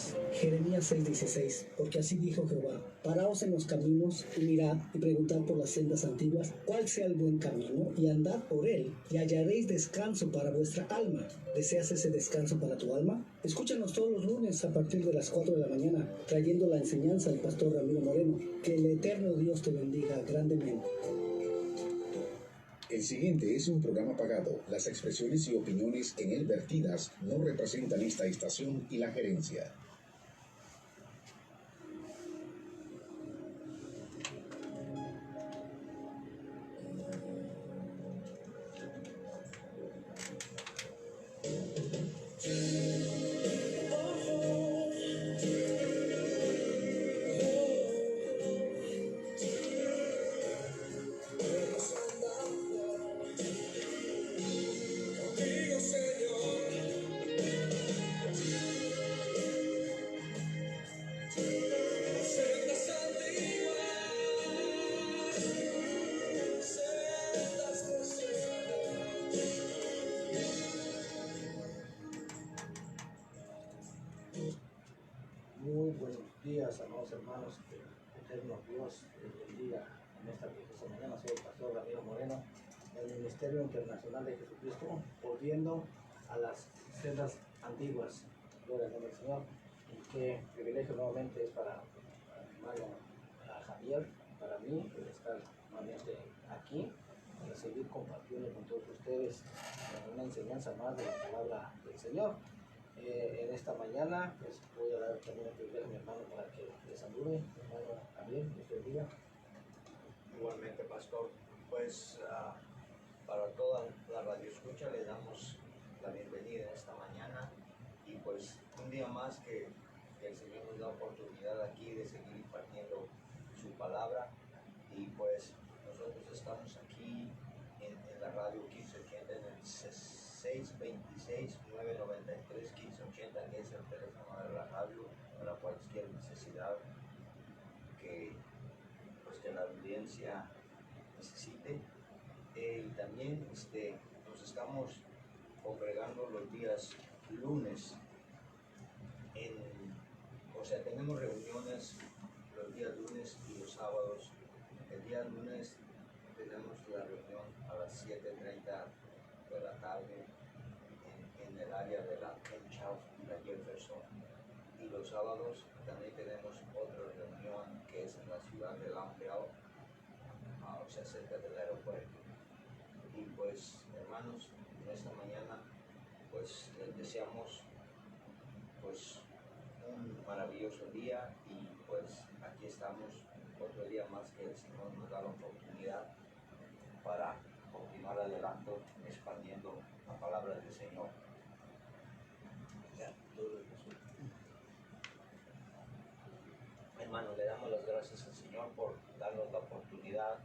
antiguas. Jeremías 6:16, porque así dijo Jehová: paraos en los caminos y mirad y preguntad por las sendas antiguas cuál sea el buen camino, y andad por él, y hallaréis descanso para vuestra alma. ¿Deseas ese descanso para tu alma? Escúchanos todos los lunes a partir de las 4 de la mañana, trayendo la enseñanza del pastor Ramiro Moreno. Que el eterno Dios te bendiga grandemente. El siguiente es un programa pagado. Las expresiones y opiniones en él vertidas no representan esta estación y la gerencia. Muy buenos días, amados hermanos, que el eterno Dios les bendiga en esta preciosa mañana. Soy el pastor Ramiro Moreno, del Ministerio Internacional de Jesucristo, volviendo a las sendas antiguas. Gloria al nombre del Señor. Y qué privilegio nuevamente es para mi hermano Javier, para mí, el estar nuevamente aquí, para seguir compartiendo con todos ustedes una enseñanza más de la palabra del Señor. En esta mañana pues voy a dar también el privilegio a mi hermano para que le salude. Hermano Javier, Dios te bendiga. Igualmente, pastor, pues para toda la radio escucha le damos la bienvenida esta mañana, y pues un día más que el Señor nos da oportunidad aquí de seguir impartiendo su palabra, y pues nosotros estamos aquí en la radio 1580 en el 626-993-1580, que es el teléfono de la radio para cualquier necesidad que la audiencia necesite. Y también nos estamos congregando los días lunes, tenemos reuniones los días lunes y los sábados. El día lunes tenemos la reunión a las 7:30 de la tarde en el área de la Charles y la Jefferson, y los sábados también tenemos otra reunión que es en la ciudad de Lampeau, cerca del aeropuerto. Y pues, hermanos, en esta mañana pues les deseamos pues un maravilloso día, y pues aquí estamos otro día más que el Señor nos da la oportunidad para continuar adelante expandiendo la palabra del Señor. Hermano, le damos las gracias al Señor por darnos la oportunidad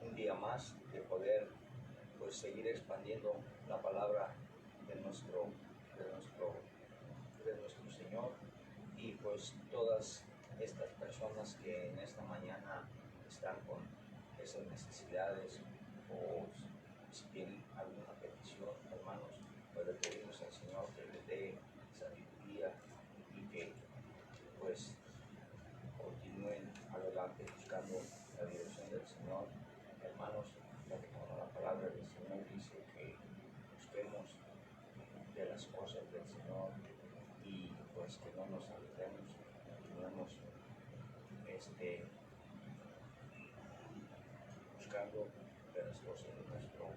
un día más de poder pues seguir expandiendo la palabra de nuestro Señor, y pues todas estas personas que en esta mañana están con esas necesidades, o si tienen alguna petición, hermanos, pues le pedimos al Señor que les dé sabiduría y que pues continúen adelante buscando la dirección del Señor. Hermanos, como la palabra del Señor dice que busquemos de las cosas del Señor, y pues que no nos alejemos, continuemos buscando de las cosas de nuestro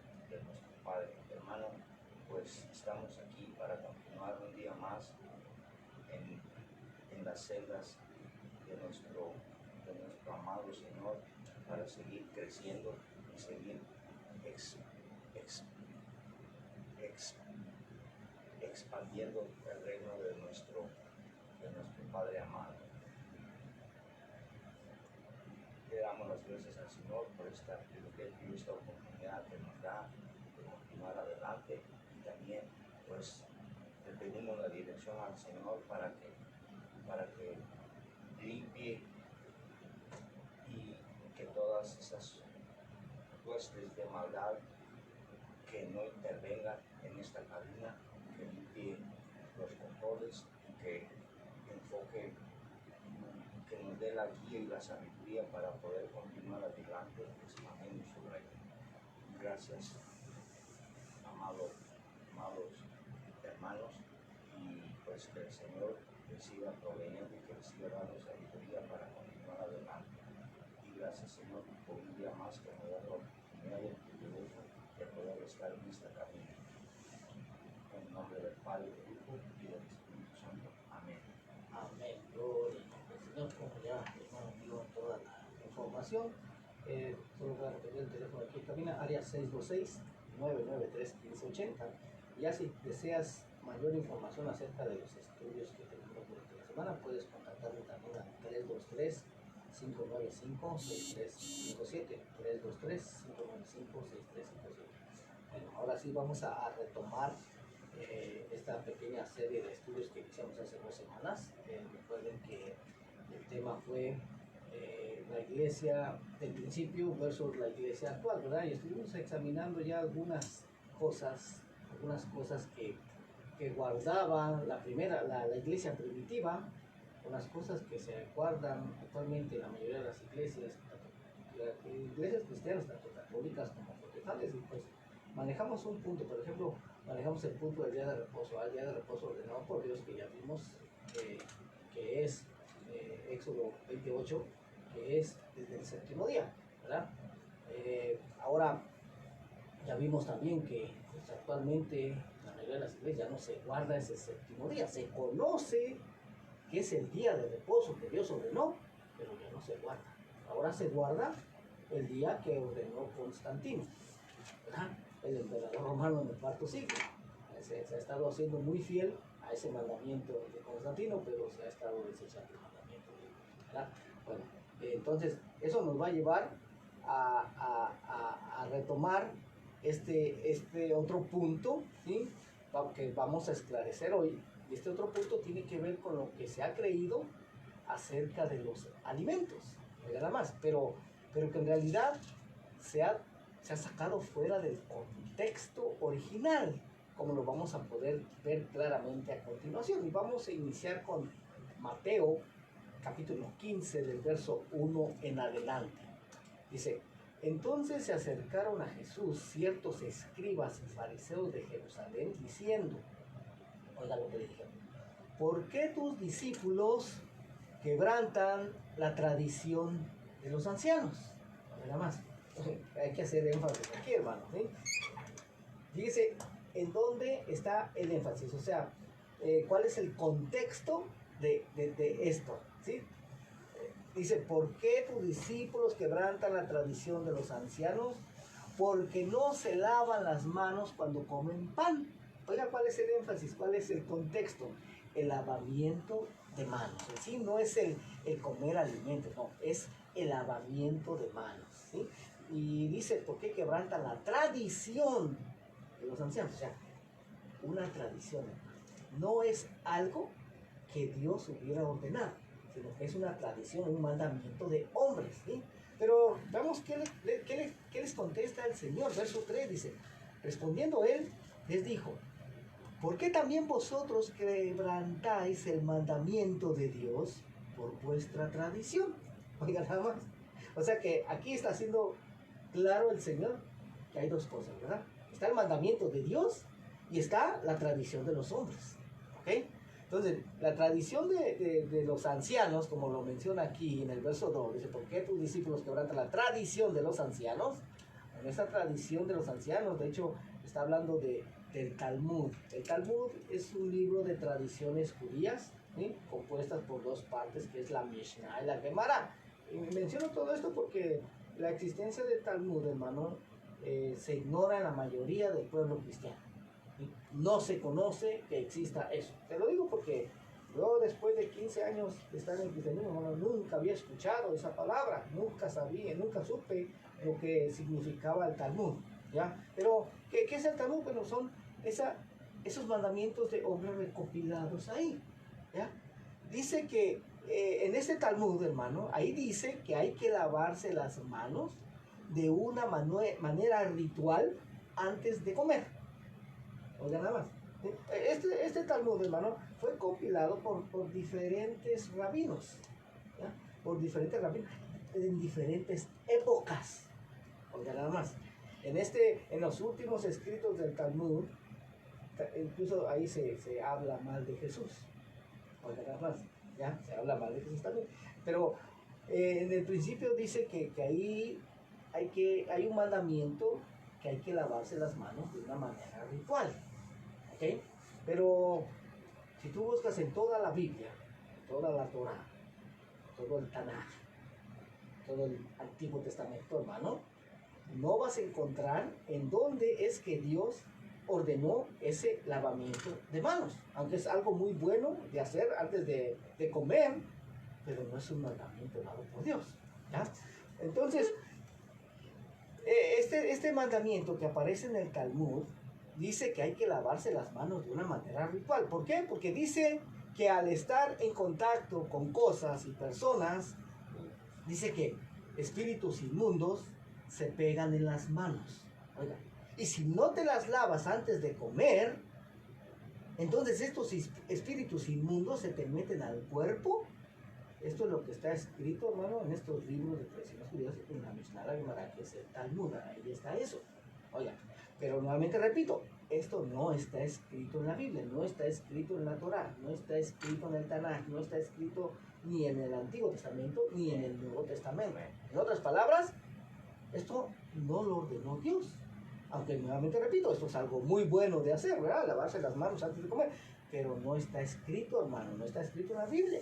Padre. Hermano, pues estamos aquí para continuar un día más en las celdas de nuestro amado Señor, para seguir creciendo y seguir expandiendo el reino de nuestro Padre amado. Le damos las gracias al Señor por esta privilegio y esta oportunidad que nos da de continuar adelante, y también pues le pedimos la dirección al Señor para que limpie y que todas esas huestes de maldad que no intervengan en esta cabina, que limpie los controles, y que que nos dé la guía y la sabiduría para poder continuar adelante expandiendo su reino. Gracias, amados hermanos, y pues que el Señor les siga proveyendo y que les siga dando sabiduría para continuar adelante. Y gracias, Señor, por un día más que me da la oportunidad y el privilegio de poder estar en esta camino. En el nombre del Padre, del Hijo y del Espíritu Santo. Amén. Amén. Gloria al Señor, como ya hermano dio toda la información. Solo voy a repetir el teléfono aquí en cabina, área 626-993-1580. Ya si deseas mayor información acerca de los estudios que tenemos durante la semana, puedes contactarme también al 323-595-6357. 323-595-6357. Bueno, ahora sí vamos a retomar esta pequeña serie de estudios que iniciamos hace 2 semanas. Recuerden que el tema fue la iglesia del principio versus la iglesia actual, ¿verdad? Y estuvimos examinando ya algunas cosas que guardaba la iglesia primitiva, unas cosas que se guardan actualmente en la mayoría de las iglesias cristianas, tanto católicas como protestantes, y pues manejamos un punto, por ejemplo, manejamos el punto del día de reposo, al día de reposo ordenado por Dios, que ya vimos que es Éxodo 28, que es desde el 7º día, ¿verdad? Ahora ya vimos también que pues, actualmente la mayoría de las iglesias ya no se guarda ese 7º día, se conoce que es el día de reposo que Dios ordenó, pero ya no se guarda. Ahora se guarda el día que ordenó Constantino, ¿verdad? El emperador romano en el IV siglo. Se ha estado haciendo muy fiel a ese mandamiento de Constantino, pero se ha estado desechando el mandamiento de Dios, ¿verdad? Bueno, entonces eso nos va a llevar a retomar este otro punto, ¿sí? Que vamos a esclarecer hoy. Y este otro punto tiene que ver con lo que se ha creído acerca de los alimentos, nada más, pero que en realidad se ha sacado fuera del contexto original, como lo vamos a poder ver claramente a continuación. Y vamos a iniciar con Mateo, capítulo 15, del verso 1 en adelante. Dice: entonces se acercaron a Jesús ciertos escribas y fariseos de Jerusalén, diciendo, oiga lo que le dijeron, ¿por qué tus discípulos quebrantan la tradición de los ancianos? Nada más. Hay que hacer énfasis aquí, hermano, ¿sí? Fíjese en dónde está el énfasis, o sea, cuál es el contexto de esto, ¿sí? Dice, ¿por qué tus discípulos quebrantan la tradición de los ancianos? Porque no se lavan las manos cuando comen pan. Oiga, ¿cuál es el énfasis? ¿Cuál es el contexto? El lavamiento de manos, ¿sí? No es el comer alimentos, no, es el lavamiento de manos, ¿sí? Y dice, ¿por qué quebrantan la tradición de los ancianos? O sea, una tradición, no es algo que Dios hubiera ordenado, sino que es una tradición, un mandamiento de hombres, ¿sí? Pero veamos qué les contesta el Señor. Verso 3 dice, respondiendo él, les dijo, ¿por qué también vosotros quebrantáis el mandamiento de Dios por vuestra tradición? Oiga, nada más. O sea que aquí está haciendo claro el Señor que hay dos cosas, ¿verdad? Está el mandamiento de Dios y está la tradición de los hombres, ¿ok? Entonces, la tradición de los ancianos, como lo menciona aquí en el verso 2, dice, ¿por qué tus discípulos quebrantan la tradición de los ancianos? En esa tradición de los ancianos, de hecho, está hablando del Talmud. El Talmud es un libro de tradiciones judías, ¿sí? Compuestas por dos partes, que es la Mishnah y la Gemara. Y menciono todo esto porque la existencia del Talmud, hermano, se ignora en la mayoría del pueblo cristiano. No se conoce que exista eso. Te lo digo porque yo, después de 15 años de estar en el cristianismo, nunca había escuchado esa palabra, nunca supe lo que significaba el Talmud, ¿ya? Pero, ¿qué es el Talmud? Bueno, son esos mandamientos de hombres recopilados ahí, ¿ya? Dice que en este Talmud, hermano, ahí dice que hay que lavarse las manos de una manera ritual antes de comer. Oiga, nada más. Este Talmud, hermano, fue compilado por diferentes rabinos, ¿ya? Por diferentes rabinos en diferentes épocas. Oiga, nada más. En los últimos escritos del Talmud, incluso ahí se habla mal de Jesús. Oiga, nada más. ¿Ya? Se habla mal de Jesús también. Pero en el principio dice que ahí hay un mandamiento que hay que lavarse las manos de una manera ritual. ¿Ok? Pero si tú buscas en toda la Biblia, toda la Torah, todo el Tanaj, todo el Antiguo Testamento, hermano, no vas a encontrar en dónde es que Dios ordenó ese lavamiento de manos, aunque es algo muy bueno de hacer antes de comer, pero no es un mandamiento dado por Dios, ¿ya? Entonces, este mandamiento que aparece en el Talmud dice que hay que lavarse las manos de una manera ritual. ¿Por qué? Porque dice que al estar en contacto con cosas y personas, dice que espíritus inmundos se pegan en las manos. Oiga, y si no te las lavas antes de comer, entonces estos espíritus inmundos se te meten al cuerpo. Esto es lo que está escrito, hermano, en estos libros de tradiciones judías, en la Mishnah, la Gemara, que es el Talmud. Ahí está eso. Oiga, pero nuevamente repito, esto no está escrito en la Biblia, no está escrito en la Torah, no está escrito en el Tanaj, no está escrito ni en el Antiguo Testamento ni en el Nuevo Testamento. En otras palabras, esto no lo ordenó Dios. Aunque nuevamente repito, esto es algo muy bueno de hacer, ¿verdad? Lavarse las manos antes de comer. Pero no está escrito, hermano, no está escrito en la Biblia.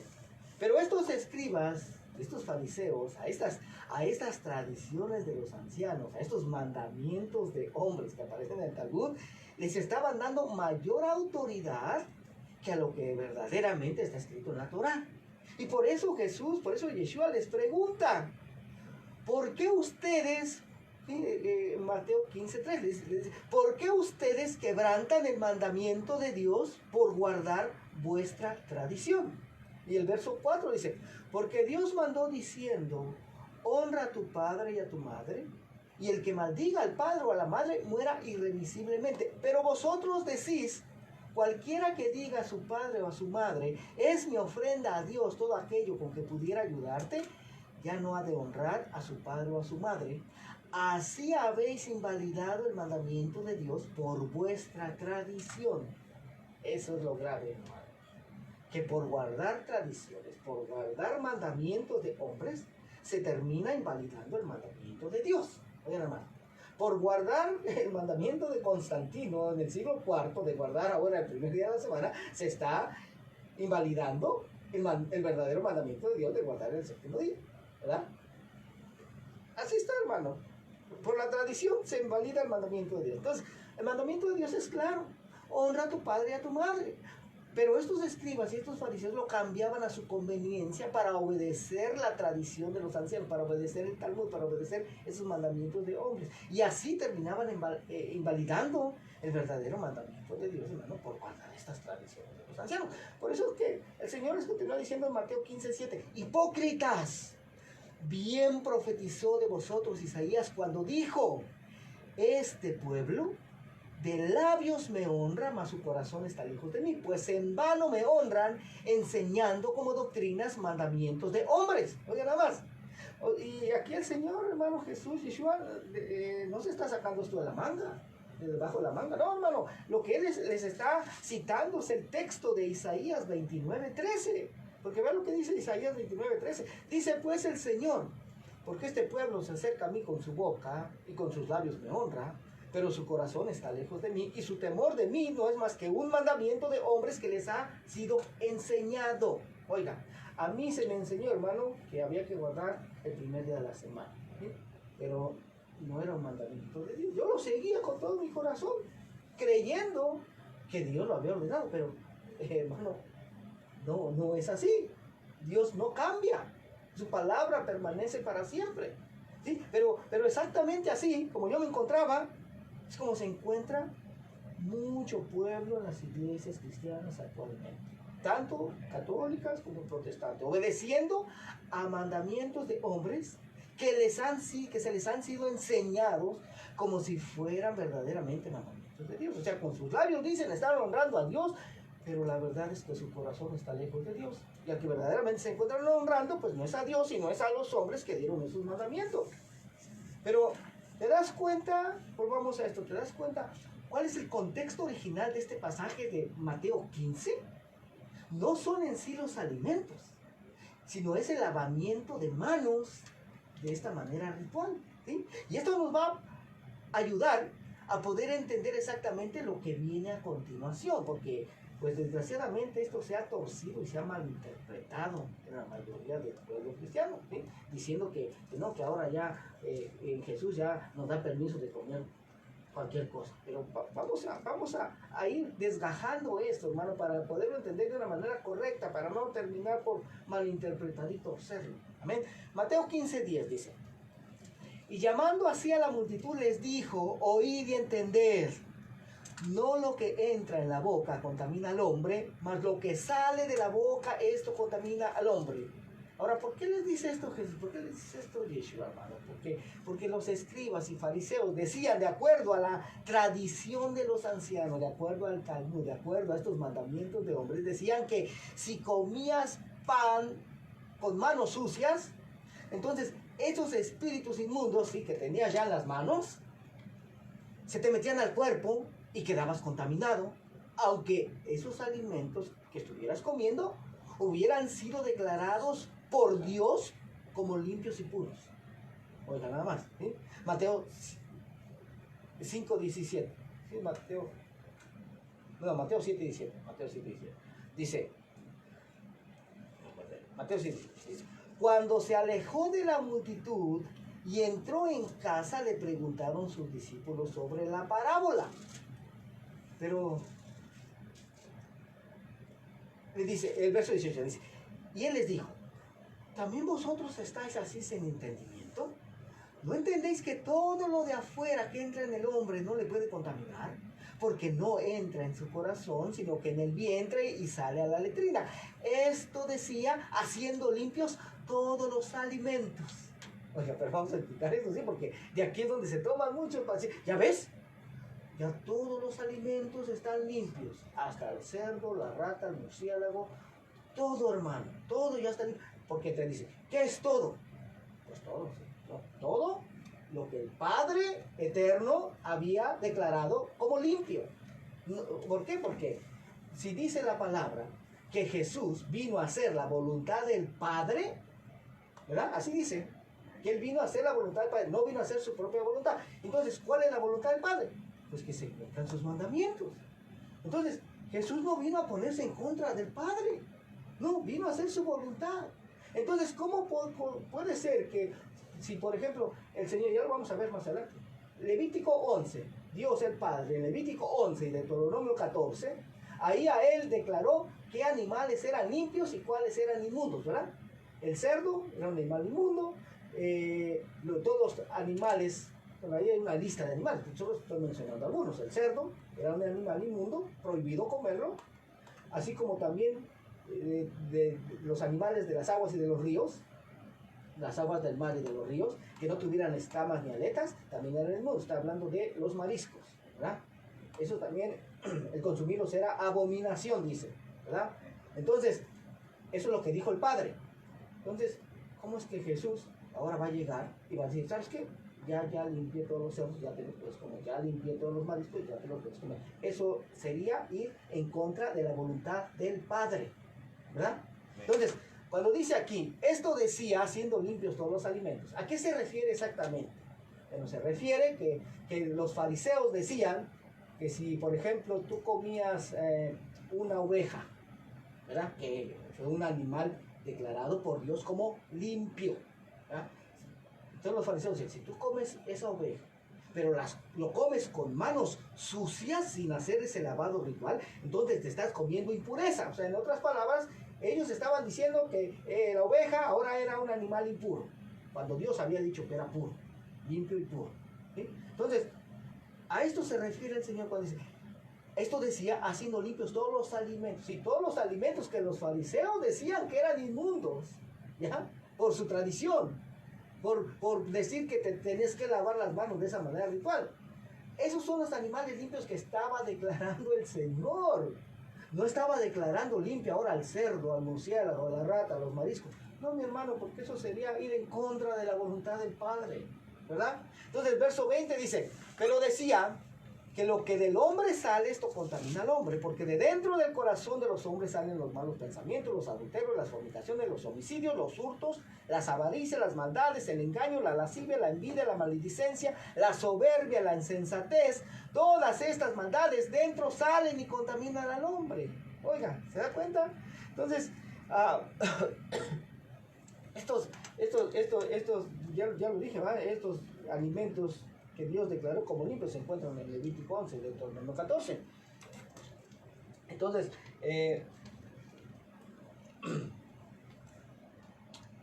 Pero estos escribas, estos fariseos, a estas tradiciones de los ancianos, a estos mandamientos de hombres que aparecen en el Talmud, les estaban dando mayor autoridad que a lo que verdaderamente está escrito en la Torah. Y por eso Yeshua les pregunta, ¿por qué ustedes, Mateo 15:3, les dice, ¿por qué ustedes quebrantan el mandamiento de Dios por guardar vuestra tradición? Y el verso 4 dice, porque Dios mandó diciendo, honra a tu padre y a tu madre, y el que maldiga al padre o a la madre muera irremisiblemente. Pero vosotros decís, cualquiera que diga a su padre o a su madre, es mi ofrenda a Dios todo aquello con que pudiera ayudarte, ya no ha de honrar a su padre o a su madre. Así habéis invalidado el mandamiento de Dios por vuestra tradición. Eso es lo grave, hermano. Que por guardar tradiciones, por guardar mandamientos de hombres, se termina invalidando el mandamiento de Dios. Oigan, hermano, por guardar el mandamiento de Constantino en el siglo IV, de guardar ahora el primer día de la semana, se está invalidando el verdadero mandamiento de Dios de guardar el séptimo día, ¿verdad? Así está, hermano. Por la tradición se invalida el mandamiento de Dios. Entonces, el mandamiento de Dios es claro: honra a tu padre y a tu madre. Pero estos escribas y estos fariseos lo cambiaban a su conveniencia para obedecer la tradición de los ancianos, para obedecer el Talmud, para obedecer esos mandamientos de hombres. Y así terminaban invalidando el verdadero mandamiento de Dios, hermano, por guardar estas tradiciones de los ancianos. Por eso es que el Señor les continúa diciendo en Mateo 15:7, hipócritas, bien profetizó de vosotros Isaías cuando dijo, este pueblo de labios me honra, mas su corazón está lejos de mí, pues en vano me honran, enseñando como doctrinas mandamientos de hombres. Oigan nada más. Y aquí el Señor, hermano Jesús, Yeshua, no se está sacando esto de la manga, de debajo de la manga. No, hermano, lo que Él les está citando es el texto de Isaías 29:13. Porque vean lo que dice Isaías 29:13. Dice pues el Señor, porque este pueblo se acerca a mí con su boca y con sus labios me honra, pero su corazón está lejos de mí y su temor de mí no es más que un mandamiento de hombres que les ha sido enseñado. Oiga, a mí se me enseñó, hermano, que había que guardar el primer día de la semana, ¿sí? Pero no era un mandamiento de Dios. Yo lo seguía con todo mi corazón, creyendo que Dios lo había ordenado, pero hermano, no es así. Dios no cambia, su palabra permanece para siempre, ¿sí? Pero exactamente así, como yo me encontraba, es como se encuentra mucho pueblo en las iglesias cristianas actualmente, tanto católicas como protestantes, obedeciendo a mandamientos de hombres que se les han sido enseñados como si fueran verdaderamente mandamientos de Dios. O sea, con sus labios dicen estar honrando a Dios, pero la verdad es que su corazón está lejos de Dios. Y al que verdaderamente se encuentran honrando, pues no es a Dios, sino es a los hombres que dieron esos mandamientos. Pero, ¿te das cuenta? Volvamos a esto, ¿te das cuenta cuál es el contexto original de este pasaje de Mateo 15? No son en sí los alimentos, sino es el lavamiento de manos de esta manera ritual, ¿sí? Y esto nos va a ayudar a poder entender exactamente lo que viene a continuación, porque pues desgraciadamente esto se ha torcido y se ha malinterpretado en la mayoría del pueblo cristiano, ¿sí? Diciendo que no, que ahora ya Jesús ya nos da permiso de comer cualquier cosa. Pero vamos a ir desgajando esto, hermano, para poderlo entender de una manera correcta, para no terminar por malinterpretar y torcerlo. Amén. Mateo 15:10 dice: y llamando así a la multitud les dijo, oíd y entended, no lo que entra en la boca contamina al hombre, mas lo que sale de la boca, esto contamina al hombre. Ahora, ¿por qué les dice esto Jesús? ¿Por qué les dice esto Yeshua, hermano? Porque los escribas y fariseos decían, de acuerdo a la tradición de los ancianos, de acuerdo al Talmud, de acuerdo a estos mandamientos de hombres, decían que si comías pan con manos sucias, entonces esos espíritus inmundos, sí, que tenías ya en las manos, se te metían al cuerpo y quedabas contaminado, aunque esos alimentos que estuvieras comiendo hubieran sido declarados por Dios como limpios y puros. Oiga, nada más, ¿sí? Mateo 5:17. ¿Sí? Mateo 7:17. Dice, Mateo 7:17. Cuando se alejó de la multitud y entró en casa, le preguntaron sus discípulos sobre la parábola. Pero le dice, el verso 18 dice, y él les dijo, ¿también vosotros estáis así sin entendimiento? ¿No entendéis que todo lo de afuera que entra en el hombre no le puede contaminar? Porque no entra en su corazón, sino que en el vientre y sale a la letrina. Esto decía, haciendo limpios todos los alimentos. Oiga, pero vamos a explicar eso, ¿sí? Porque de aquí es donde se toman muchos pacientes. ¿Ya ves? Ya todos los alimentos están limpios. Hasta el cerdo, la rata, el murciélago, todo, hermano. Todo ya está limpio. Porque te dice, ¿qué es todo? Pues todo, ¿sí? ¿No? Todo lo que el Padre Eterno había declarado como limpio. ¿Por qué? Porque si dice la palabra que Jesús vino a hacer la voluntad del Padre, ¿verdad? Así dice, que Él vino a hacer la voluntad del Padre, no vino a hacer su propia voluntad. Entonces, ¿cuál es la voluntad del Padre? Pues que se cumplan sus mandamientos. Entonces, Jesús no vino a ponerse en contra del Padre, no, vino a hacer su voluntad. Entonces, ¿cómo puede ser que, si por ejemplo, el Señor, ya lo vamos a ver más adelante, Levítico 11, Dios el Padre, Levítico 11 y Deuteronomio 14, ahí a Él declaró qué animales eran limpios y cuáles eran inmundos, ¿verdad? El cerdo era un animal inmundo, todos los animales, bueno, ahí hay una lista de animales, solo estoy mencionando algunos. El cerdo era un animal inmundo, prohibido comerlo, así como también de los animales de las aguas y de los ríos, las aguas del mar y de los ríos, que no tuvieran escamas ni aletas, también eran inmundos. Está hablando de los mariscos, ¿verdad? Eso también, el consumirlos era abominación, dice, ¿verdad? Entonces, eso es lo que dijo el Padre. Entonces, ¿cómo es que Jesús ahora va a llegar y va a decir, ¿sabes qué? Ya limpié todos los cerdos, ya te los puedes comer, ya limpié todos los mariscos, ya te los puedes comer? Eso sería ir en contra de la voluntad del Padre, ¿verdad? Entonces, cuando dice aquí, esto decía, haciendo limpios todos los alimentos, ¿a qué se refiere exactamente? Bueno, se refiere que los fariseos decían que si, por ejemplo, tú comías una oveja, ¿verdad? Que fue un animal declarado por Dios como limpio, ¿verdad? Entonces los fariseos dicen, si tú comes esa oveja, pero lo comes con manos sucias sin hacer ese lavado ritual, entonces te estás comiendo impureza. O sea, en otras palabras, ellos estaban diciendo que la oveja ahora era un animal impuro, cuando Dios había dicho que era puro, limpio y puro, ¿sí? Entonces, a esto se refiere el Señor cuando dice, esto decía, haciendo limpios todos los alimentos, y todos los alimentos que los fariseos decían que eran inmundos, ¿ya? Por su tradición, por decir que te tenías que lavar las manos de esa manera ritual. Esos son los animales limpios que estaba declarando el Señor. No estaba declarando limpio ahora al cerdo, al murciélago, a la rata, a los mariscos. No, mi hermano, porque eso sería ir en contra de la voluntad del Padre, ¿verdad? Entonces el verso 20 dice, pero decía que lo que del hombre sale, esto contamina al hombre, porque de dentro del corazón de los hombres salen los malos pensamientos, los adulterios, las fornicaciones, los homicidios, los hurtos, las avaricias, las maldades, el engaño, la lascivia, la envidia, la maledicencia, la soberbia, la insensatez. Todas estas maldades dentro salen y contaminan al hombre. Oiga, ¿se da cuenta? Entonces, estos ya lo dije, ¿va? Estos alimentos que Dios declaró como limpios se encuentran en Levítico 11, Deuteronomio 14. Entonces,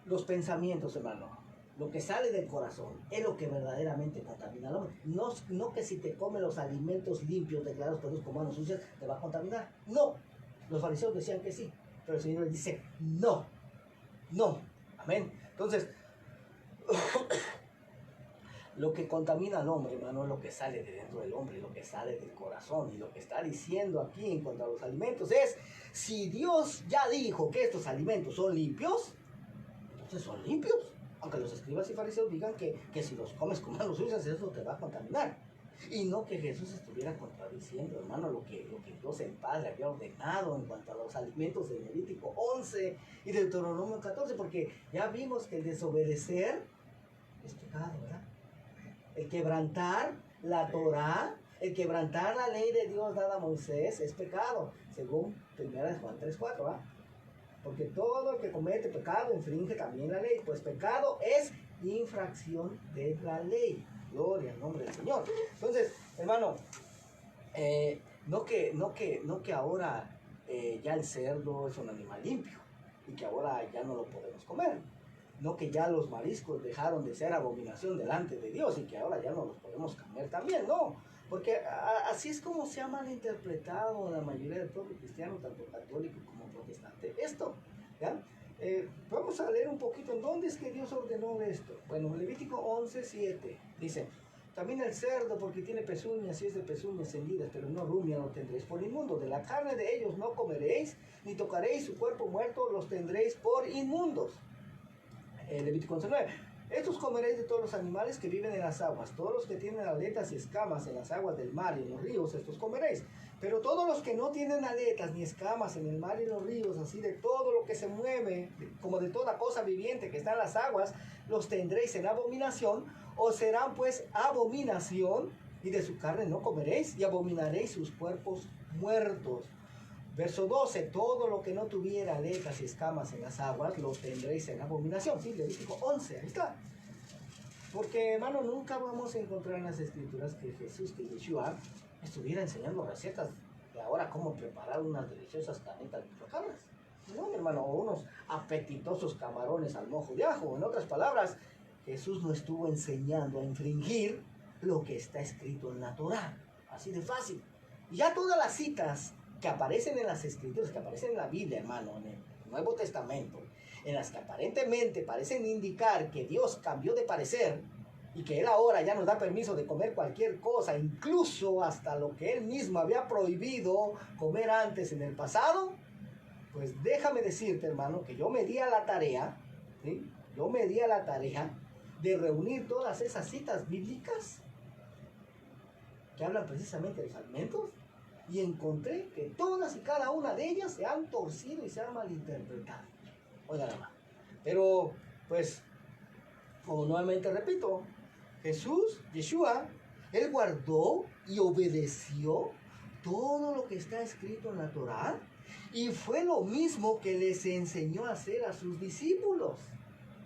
los pensamientos, hermano, lo que sale del corazón es lo que verdaderamente contamina al hombre. No que si te comes los alimentos limpios declarados por Dios como manos sucias, te va a contaminar. No. Los fariseos decían que sí, pero el Señor les dice no. No. Amén. Entonces, lo que contamina al hombre, hermano, es lo que sale de dentro del hombre, lo que sale del corazón. Y lo que está diciendo aquí en cuanto a los alimentos es, si Dios ya dijo que estos alimentos son limpios, entonces son limpios. Aunque los escribas y fariseos digan que si los comes con manos sucias, eso te va a contaminar. Y no que Jesús estuviera contradiciendo, hermano, lo que Dios el Padre había ordenado en cuanto a los alimentos de Levítico 11 y de Deuteronomio 14, porque ya vimos que el desobedecer es pecado, ¿verdad? El quebrantar la Torá, el quebrantar la ley de Dios dada a Moisés es pecado, según 1 Juan 3:4, ¿verdad? Porque todo el que comete pecado infringe también la ley, pues pecado es infracción de la ley. Gloria al nombre del Señor. Entonces, hermano, no que ahora ya el cerdo es un animal limpio y que ahora ya no lo podemos comer. No que ya los mariscos dejaron de ser abominación delante de Dios y que ahora ya no los podemos comer también, no. Porque así es como se ha malinterpretado la mayoría del pueblo cristiano, tanto católico como protestante. Esto, ¿ya? Vamos a leer un poquito en dónde es que Dios ordenó esto. Bueno, Levítico 11:7 dice, también el cerdo, porque tiene pezuñas y es de pezuñas hendidas, pero no rumia lo tendréis por inmundo. De la carne de ellos no comeréis, ni tocaréis su cuerpo muerto, los tendréis por inmundos. Levítico 11:9. Estos comeréis de todos los animales que viven en las aguas, todos los que tienen aletas y escamas en las aguas del mar y en los ríos, estos comeréis. Pero todos los que no tienen aletas ni escamas en el mar y en los ríos, así de todo lo que se mueve, como de toda cosa viviente que está en las aguas, los tendréis en abominación, os serán pues abominación, y de su carne no comeréis, y abominaréis sus cuerpos muertos. Verso 12, todo lo que no tuviera aletas y escamas en las aguas, lo tendréis en abominación. Sí, Levítico 11, ahí está. Porque, hermano, nunca vamos a encontrar en las escrituras que Jesús, que Yeshua, estuviera enseñando recetas de ahora cómo preparar unas deliciosas carnitas michoacanas. No, mi hermano, o unos apetitosos camarones al mojo de ajo. En otras palabras, Jesús no estuvo enseñando a infringir lo que está escrito en la Torá. Así de fácil. Y ya todas las citas que aparecen en las escrituras, que aparecen en la Biblia, hermano, en el Nuevo Testamento, en las que aparentemente parecen indicar que Dios cambió de parecer y que Él ahora ya nos da permiso de comer cualquier cosa, incluso hasta lo que Él mismo había prohibido comer antes en el pasado, pues déjame decirte, hermano, que yo me di a la tarea, ¿sí? Yo me di a la tarea de reunir todas esas citas bíblicas que hablan precisamente de los alimentos, y encontré que todas y cada una de ellas se han torcido y se han malinterpretado. Oigan, hermano. Pero, pues, como nuevamente repito, Jesús, Yeshua, Él guardó y obedeció todo lo que está escrito en la Torá, y fue lo mismo que les enseñó a hacer a sus discípulos,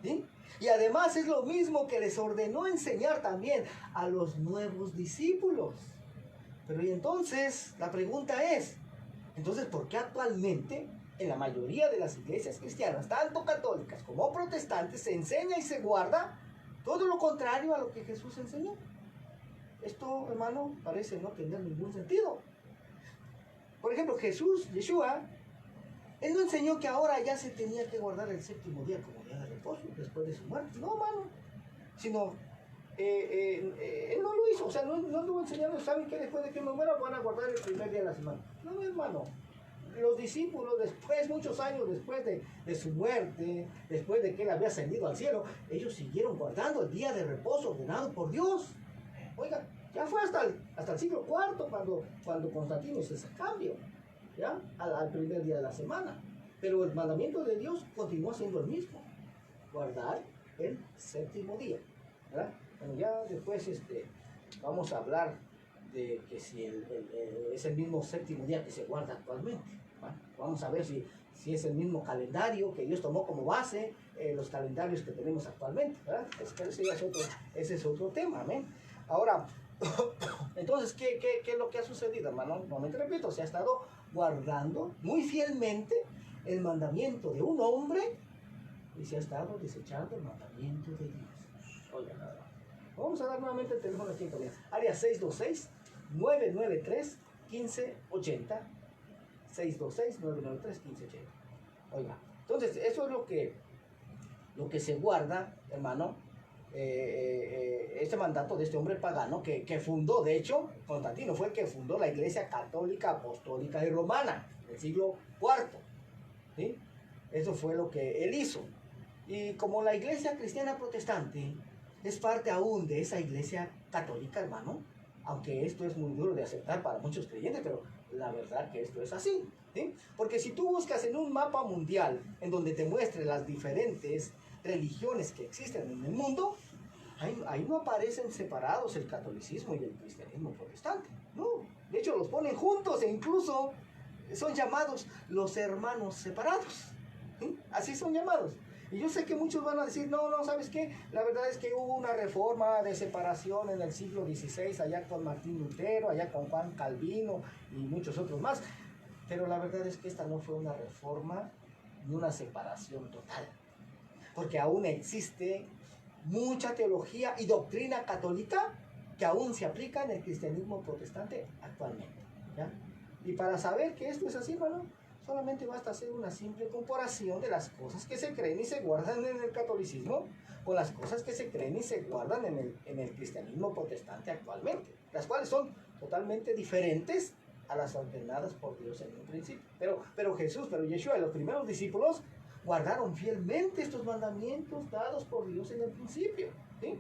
¿sí? Y además es lo mismo que les ordenó enseñar también a los nuevos discípulos. Pero y entonces, la pregunta es, entonces, ¿por qué actualmente en la mayoría de las iglesias cristianas, tanto católicas como protestantes, se enseña y se guarda todo lo contrario a lo que Jesús enseñó? Esto, hermano, parece no tener ningún sentido. Por ejemplo, Jesús, Yeshua, Él no enseñó que ahora ya se tenía que guardar el séptimo día como día de reposo después de su muerte. No, hermano. Sino, él no lo hizo, o sea, no estuvo enseñando, saben que después de que me muera van a guardar el primer día de la semana. No, hermano. Los discípulos, después, muchos años después de su muerte, después de que él había ascendido al cielo, ellos siguieron guardando el día de reposo ordenado por Dios. Oiga, ya fue hasta el siglo IV cuando Constantino hizo ese cambio, ¿ya? Al primer día de la semana. Pero el mandamiento de Dios continuó siendo el mismo, guardar el séptimo día, ¿verdad? Bueno, ya después vamos a hablar de que si es el mismo séptimo día que se guarda actualmente, ¿va? Vamos a ver si es el mismo calendario que Dios tomó como base, los calendarios que tenemos actualmente, ¿verdad? Ese es otro tema, ¿amén? Ahora, entonces, ¿qué es lo que ha sucedido, hermano? Nuevamente repito, se ha estado guardando muy fielmente el mandamiento de un hombre y se ha estado desechando el mandamiento de Dios. Oiga, nada. Vamos a dar nuevamente el teléfono aquí en Colombia. Área 626-993-1580. 626-993-1580. Oiga, entonces eso es lo que se guarda, hermano, este mandato de este hombre pagano que fundó, de hecho, Constantino fue el que fundó la Iglesia Católica, Apostólica y Romana, del siglo IV. ¿Sí? Eso fue lo que él hizo. Y como la Iglesia Cristiana Protestante es parte aún de esa Iglesia Católica, hermano, aunque esto es muy duro de aceptar para muchos creyentes, pero la verdad que esto es así, ¿sí? Porque si tú buscas en un mapa mundial en donde te muestre las diferentes religiones que existen en el mundo, ahí no aparecen separados el catolicismo y el cristianismo protestante, no, de hecho los ponen juntos e incluso son llamados los hermanos separados, ¿sí? Así son llamados. Y yo sé que muchos van a decir, no, ¿sabes qué? La verdad es que hubo una reforma de separación en el siglo XVI, allá con Martín Lutero, allá con Juan Calvino y muchos otros más. Pero la verdad es que esta no fue una reforma ni una separación total. Porque aún existe mucha teología y doctrina católica que aún se aplica en el cristianismo protestante actualmente, ¿ya? Y para saber que esto es así, hermano, solamente basta hacer una simple comparación de las cosas que se creen y se guardan en el catolicismo con las cosas que se creen y se guardan en el cristianismo protestante actualmente, las cuales son totalmente diferentes a las ordenadas por Dios en un principio. Pero Yeshua y los primeros discípulos guardaron fielmente estos mandamientos dados por Dios en el principio, ¿sí?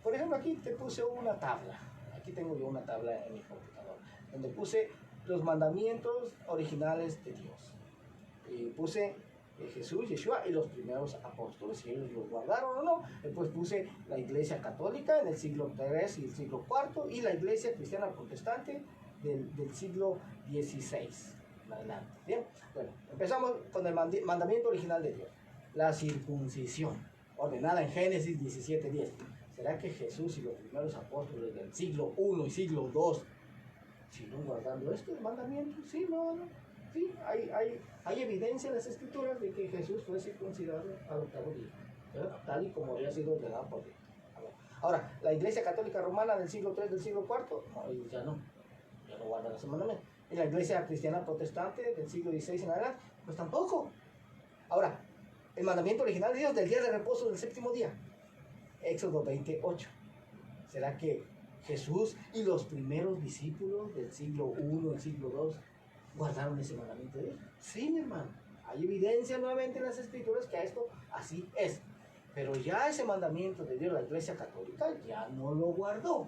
Por ejemplo, aquí te puse una tabla. Aquí tengo yo una tabla en mi computador, donde puse los mandamientos originales de Dios. Y puse Jesús, Yeshua y los primeros apóstoles, si ellos los guardaron o no. Después puse la Iglesia Católica en el siglo III y el siglo IV y la Iglesia Cristiana Protestante del siglo XVI. Adelante. Bien, bueno, empezamos con el mandamiento original de Dios, la circuncisión, ordenada en Génesis 17:10. ¿Será que Jesús y los primeros apóstoles del siglo I y siglo II siguieron guardando estos mandamientos? Sí, no. Sí, hay evidencia en las escrituras de que Jesús fue circuncidado al octavo día, ¿verdad? Tal y como había sido ordenado por Dios. Ahora, la Iglesia Católica Romana del siglo III, del siglo IV, no, ya no guardan ese mandamiento. Y la Iglesia Cristiana Protestante del siglo XVI en adelante, pues tampoco. Ahora, el mandamiento original de Dios del día de reposo del séptimo día, Éxodo 20:8. ¿Será que Jesús y los primeros discípulos del siglo I, del siglo II, guardaron ese mandamiento de Dios? Sí, mi hermano. Hay evidencia nuevamente en las escrituras que esto así es. Pero ya ese mandamiento de Dios, la Iglesia Católica, ya no lo guardó,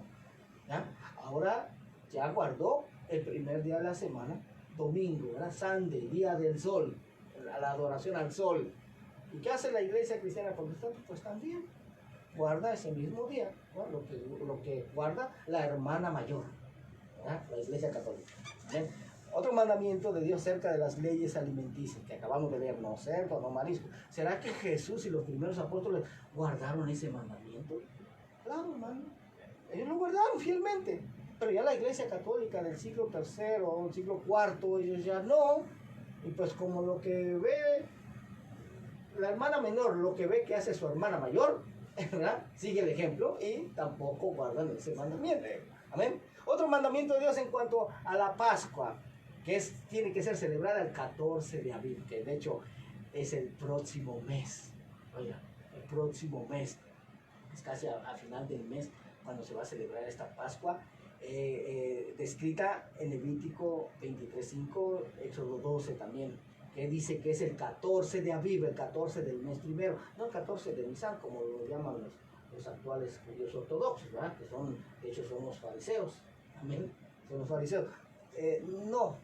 ¿ya? Ahora ya guardó el primer día de la semana, domingo, ¿verdad? Sunday, día del sol, la adoración al sol. ¿Y qué hace la Iglesia Cristiana Protestante? Pues también guarda ese mismo día, ¿no? lo que guarda la hermana mayor, ¿verdad? La Iglesia Católica. ¿Ven? Otro mandamiento de Dios cerca de las leyes alimenticias que acabamos de ver, no cerdo, no marisco. ¿Será que Jesús y los primeros apóstoles guardaron ese mandamiento? Claro, hermano. Ellos lo guardaron fielmente. Pero ya la Iglesia Católica del siglo III o siglo IV, ellos ya no. Y pues como lo que ve la hermana menor, lo que ve que hace su hermana mayor, ¿verdad? Sigue el ejemplo y tampoco guardan ese mandamiento. Amén. Otro mandamiento de Dios en cuanto a la Pascua, que tiene que ser celebrada el 14 de abril, que de hecho es el próximo mes. Oiga, el próximo mes, es casi a final del mes, cuando se va a celebrar esta Pascua, descrita en Levítico 23:5, Éxodo 12 también, que dice que es el 14 de Aviv, el 14 del mes primero, no el 14 de Nisan, como lo llaman los actuales judíos ortodoxos, ¿verdad? Que son, de hecho, son los fariseos, amén, son los fariseos. No,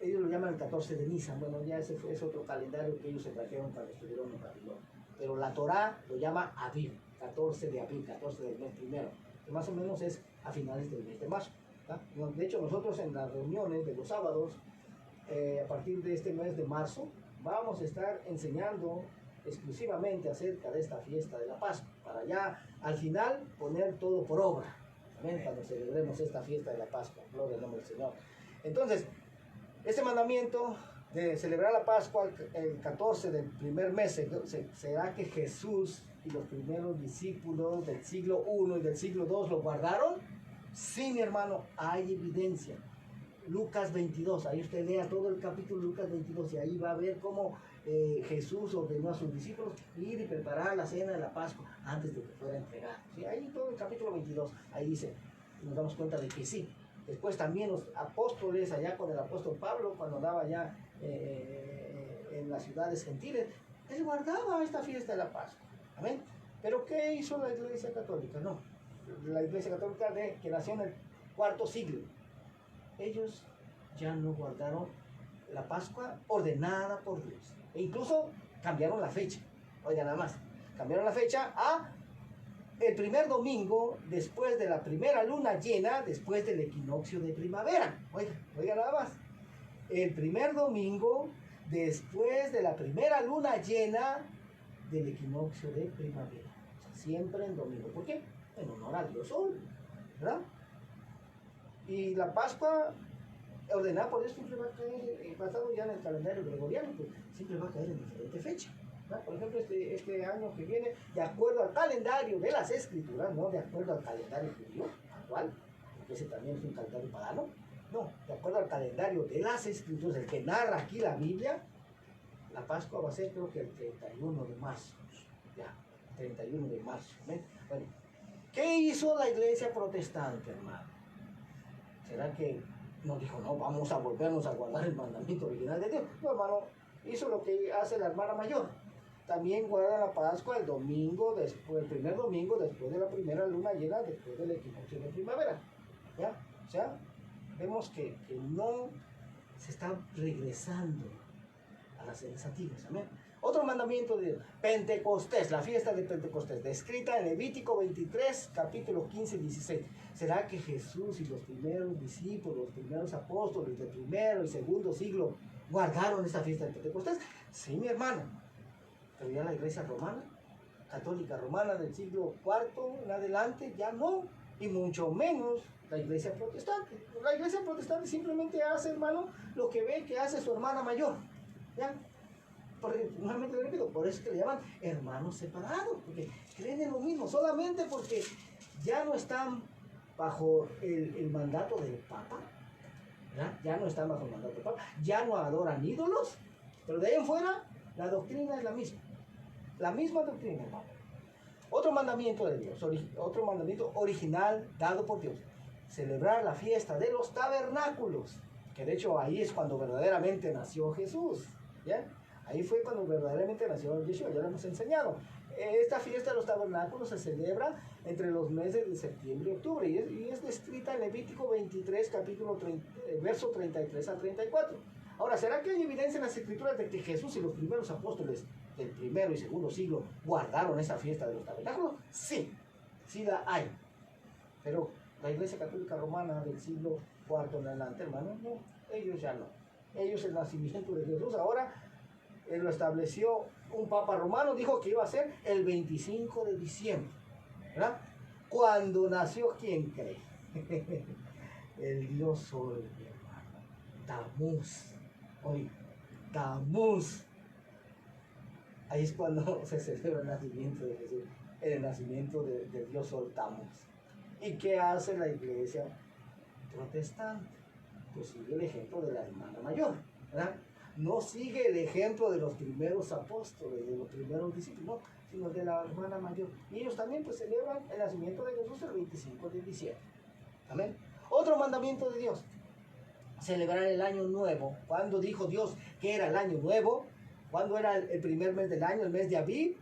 ellos lo llaman el 14 de Nisan, bueno, ya ese es otro calendario que ellos se trajeron cuando estuvieron en Babilonia, pero la Torá lo llama Aviv, 14 de Aviv, 14 del mes primero, que más o menos es a finales del mes de marzo, ¿verdad? De hecho, nosotros en las reuniones de los sábados, a partir de este mes de marzo, vamos a estar enseñando exclusivamente acerca de esta fiesta de la Pascua, para ya al final poner todo por obra, ¿amén? Cuando celebremos esta fiesta de la Pascua, gloria al nombre del Señor. Entonces, este mandamiento de celebrar la Pascua el 14 del primer mes, ¿será que Jesús y los primeros discípulos del siglo I y del siglo II lo guardaron? Sí, mi hermano, hay evidencia. Lucas 22, ahí usted lea todo el capítulo de Lucas 22 y ahí va a ver cómo Jesús ordenó a sus discípulos ir y preparar la cena de la Pascua antes de que fuera entregado. ¿Sí? Ahí todo el capítulo 22, ahí dice, nos damos cuenta de que sí. Después también los apóstoles, allá con el apóstol Pablo, cuando andaba ya en las ciudades gentiles, él guardaba esta fiesta de la Pascua. ¿Amén? Pero ¿qué hizo la Iglesia Católica? No, la Iglesia Católica que nació en el cuarto siglo, ellos ya no guardaron la Pascua ordenada por Dios. E incluso cambiaron la fecha. Oigan nada más. Cambiaron la fecha a el primer domingo después de la primera luna llena, después del equinoccio de primavera. Oigan nada más. El primer domingo después de la primera luna llena del equinoccio de primavera. O sea, siempre en domingo. ¿Por qué? En honor a Dios Sol, ¿verdad? Y la Pascua ordenada por Dios siempre va a caer, basado ya en el calendario gregoriano, pues siempre va a caer en diferente fecha, ¿no? Por ejemplo, este año que viene, de acuerdo al calendario de las Escrituras, no de acuerdo al calendario judío actual, porque ese también es un calendario pagano, no, de acuerdo al calendario de las Escrituras, el que narra aquí la Biblia, la Pascua va a ser creo que el 31 de marzo, ya, 31 de marzo, ¿ven? Bueno, ¿qué hizo la Iglesia protestante, hermano? ¿Será que nos dijo, no, vamos a volvernos a guardar el mandamiento original de Dios? No, hermano, hizo lo que hace la hermana mayor. También guarda la Pascua el domingo, el primer domingo después de la primera luna llena, después del equinoccio de primavera. ¿Ya? O sea, vemos que no se está regresando a las cenas antiguas. Amén. Otro mandamiento de Pentecostés, la fiesta de Pentecostés, descrita en Levítico 23, capítulos 15 y 16. ¿Será que Jesús y los primeros discípulos, los primeros apóstoles del primero y segundo siglo guardaron esta fiesta de Pentecostés? Sí, mi hermano. Pero ya la iglesia romana, católica romana del siglo IV en adelante, ya no. Y mucho menos la iglesia protestante. La iglesia protestante simplemente hace, hermano, lo que ve que hace su hermana mayor. ¿Ya? Nuevamente lo repito, por eso es que le llaman hermanos separados, porque creen en lo mismo, solamente porque ya no están bajo el mandato del Papa, ¿verdad? Ya no están bajo el mandato del Papa, ya no adoran ídolos, pero de ahí en fuera la doctrina es la misma doctrina, hermano. Otro mandamiento de Dios, otro mandamiento original dado por Dios, celebrar la fiesta de los tabernáculos, que de hecho ahí es cuando verdaderamente nació Jesús, ¿ya? Ahí fue cuando verdaderamente nació Yeshua, ya lo hemos enseñado. Esta fiesta de los tabernáculos se celebra entre los meses de septiembre y octubre y es descrita en Levítico 23, capítulo 30, verso 33 a 34. Ahora, ¿será que hay evidencia en las Escrituras de que Jesús y los primeros apóstoles del primero y segundo siglo guardaron esa fiesta de los tabernáculos? Sí, sí la hay. Pero la Iglesia Católica Romana del siglo IV en adelante, hermano, no, ellos ya no. Ellos, el nacimiento de Jesús, ahora lo estableció un papa romano, dijo que iba a ser el 25 de diciembre, ¿verdad? Cuando nació, ¿quién cree? El dios Sol, hermano, Tamuz. Oye, Tamuz. Ahí es cuando se celebra el nacimiento de Jesús, el nacimiento del dios Sol, Tamuz. ¿Y qué hace la iglesia protestante? Pues sigue el ejemplo de la hermana mayor, ¿verdad? no sigue el ejemplo de los primeros apóstoles, de los primeros discípulos, no, sino de la hermana mayor. Y ellos también pues celebran el nacimiento de Jesús el 25 de diciembre. Amén. Otro mandamiento de Dios, celebrar el año nuevo. ¿Cuándo dijo Dios que era el año nuevo? ¿Cuándo era el primer mes del año, el mes de Abib?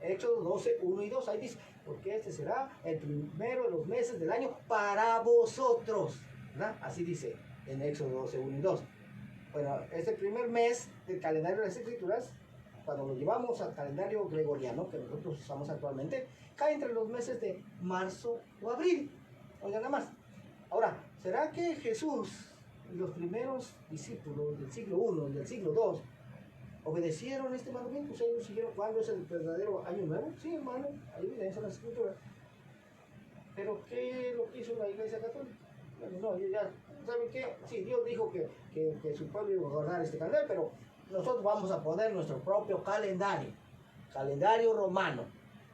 Éxodo 12, 1 y 2, ahí dice, porque este será el primero de los meses del año para vosotros, ¿verdad? Así dice en Éxodo 12, 1 y 2. Bueno, este primer mes del calendario de las Escrituras, cuando lo llevamos al calendario gregoriano, que nosotros usamos actualmente, cae entre los meses de marzo o abril. Oigan nada más. Ahora, ¿será que Jesús y los primeros discípulos del siglo I y del siglo II obedecieron este mandamiento? ¿Ellos siguieron cuándo es el verdadero año nuevo? Sí, hermano, hay evidencia en las Escrituras. Pero ¿qué es lo que hizo la Iglesia Católica? Bueno, no, ya, ¿saben qué? Sí, Dios dijo que su pueblo iba a guardar este calendario, pero nosotros vamos a poner nuestro propio calendario romano.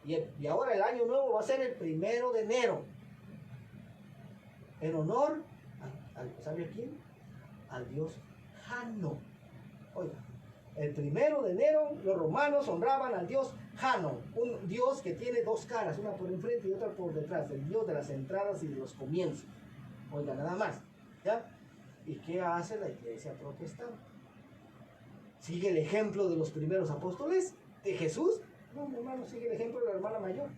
Y ahora el año nuevo va a ser el 1 de enero. En honor, ¿sabe a quién? Al dios Jano. Oiga, el 1 de enero los romanos honraban al dios Jano, un dios que tiene dos caras, una por enfrente y otra por detrás, el dios de las entradas y de los comienzos. Oiga, nada más, ¿ya? ¿Y qué hace la iglesia protestante? ¿Sigue el ejemplo de los primeros apóstoles? ¿De Jesús? No, mi hermano, sigue el ejemplo de la hermana mayor.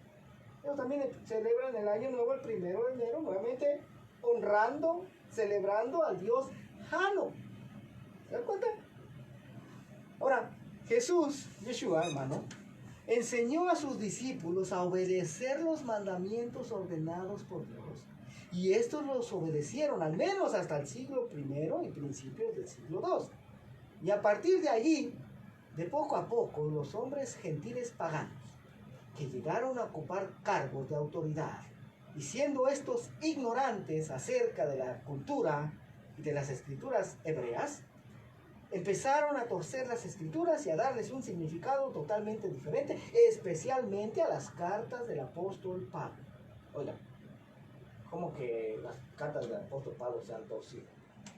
Ellos también celebran el año nuevo el 1 de enero, nuevamente honrando, celebrando al dios Jano. ¿Se dan cuenta? Ahora, Yeshua, hermano, enseñó a sus discípulos a obedecer los mandamientos ordenados por Dios. Y estos los obedecieron, al menos hasta el siglo I y principios del siglo II. Y a partir de allí, de poco a poco, los hombres gentiles paganos, que llegaron a ocupar cargos de autoridad, y siendo estos ignorantes acerca de la cultura y de las escrituras hebreas, empezaron a torcer las escrituras y a darles un significado totalmente diferente, especialmente a las cartas del apóstol Pablo. Oigan, ¿cómo que las cartas del apóstol Pablo se han torcido?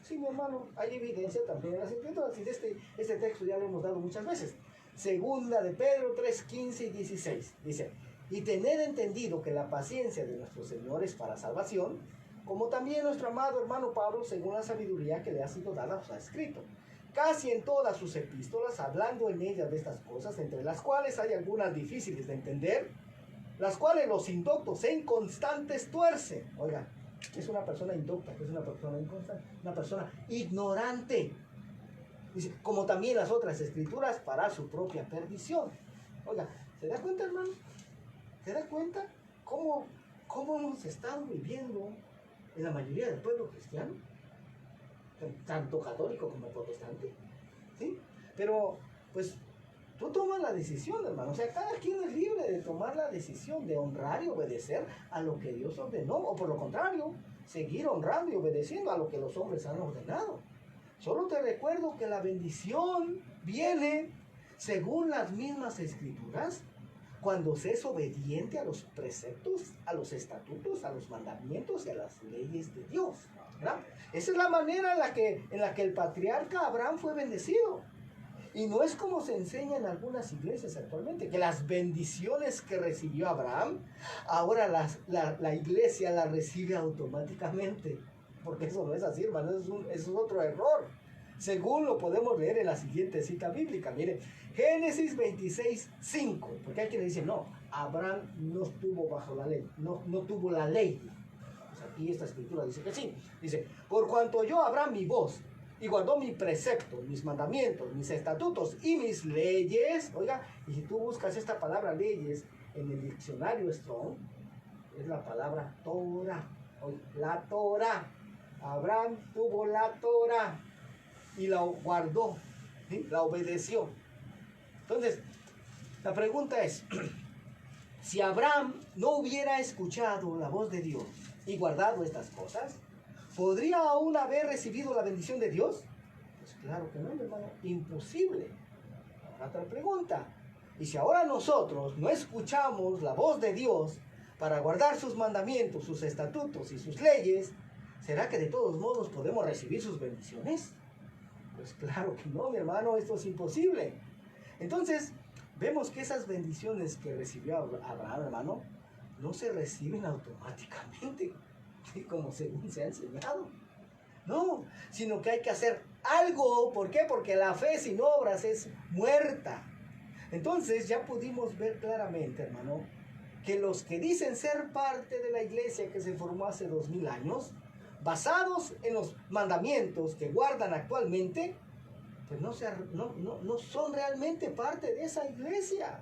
Sí, mi hermano, hay evidencia también en las escrituras, y este texto ya lo hemos dado muchas veces. Segunda de Pedro 3, 15 y 16, dice: y tened entendido que la paciencia de nuestro Señor es para salvación, como también nuestro amado hermano Pablo, según la sabiduría que le ha sido dada, os ha escrito. Casi en todas sus epístolas, hablando en ellas de estas cosas, entre las cuales hay algunas difíciles de entender, las cuales los indoctos e inconstantes tuercen. Oiga, es una persona indocta, que es una persona inconstante, una persona ignorante. Dice, como también las otras escrituras para su propia perdición. Oiga, ¿se da cuenta, hermano? ¿Se da cuenta cómo hemos estado viviendo en la mayoría del pueblo cristiano? Tanto católico como protestante, ¿sí? Pero, pues, tú tomas la decisión, hermano. O sea, cada quien es libre de tomar la decisión de honrar y obedecer a lo que Dios ordenó, o por lo contrario, seguir honrando y obedeciendo a lo que los hombres han ordenado. Solo te recuerdo que la bendición viene, según las mismas escrituras, cuando se es obediente a los preceptos, a los estatutos, a los mandamientos y a las leyes de Dios, ¿verdad? Esa es la manera en la que el patriarca Abraham fue bendecido. Y no es como se enseña en algunas iglesias actualmente, que las bendiciones que recibió Abraham, ahora la iglesia las recibe automáticamente. Porque eso no es así, hermano, eso es otro error. Según lo podemos leer en la siguiente cita bíblica. Mire, Génesis 26, 5. Porque hay quienes dicen, no, Abraham no estuvo bajo la ley, no tuvo la ley. Pues aquí esta escritura dice que sí. Dice, por cuanto oyó Abraham mi voz, y guardó mi precepto, mis mandamientos, mis estatutos y mis leyes. Oiga, y si tú buscas esta palabra leyes en el diccionario Strong, es la palabra Torah. Oiga, la Torah. Abraham tuvo la Torah y la guardó, ¿sí? La obedeció. Entonces, la pregunta es, si Abraham no hubiera escuchado la voz de Dios y guardado estas cosas, ¿podría aún haber recibido la bendición de Dios? Pues claro que no, mi hermano, imposible. Otra pregunta, y si ahora nosotros no escuchamos la voz de Dios para guardar sus mandamientos, sus estatutos y sus leyes, ¿será que de todos modos podemos recibir sus bendiciones? Pues claro que no, mi hermano, esto es imposible. Entonces, vemos que esas bendiciones que recibió Abraham, hermano, no se reciben automáticamente, ¿sí? Como según se ha enseñado. No, sino que hay que hacer algo. ¿Por qué? Porque la fe sin obras es muerta. Entonces ya pudimos ver claramente, hermano, que los que dicen ser parte de la iglesia que se formó hace 2000 años, basados en los mandamientos que guardan actualmente, pues no son realmente parte de esa iglesia,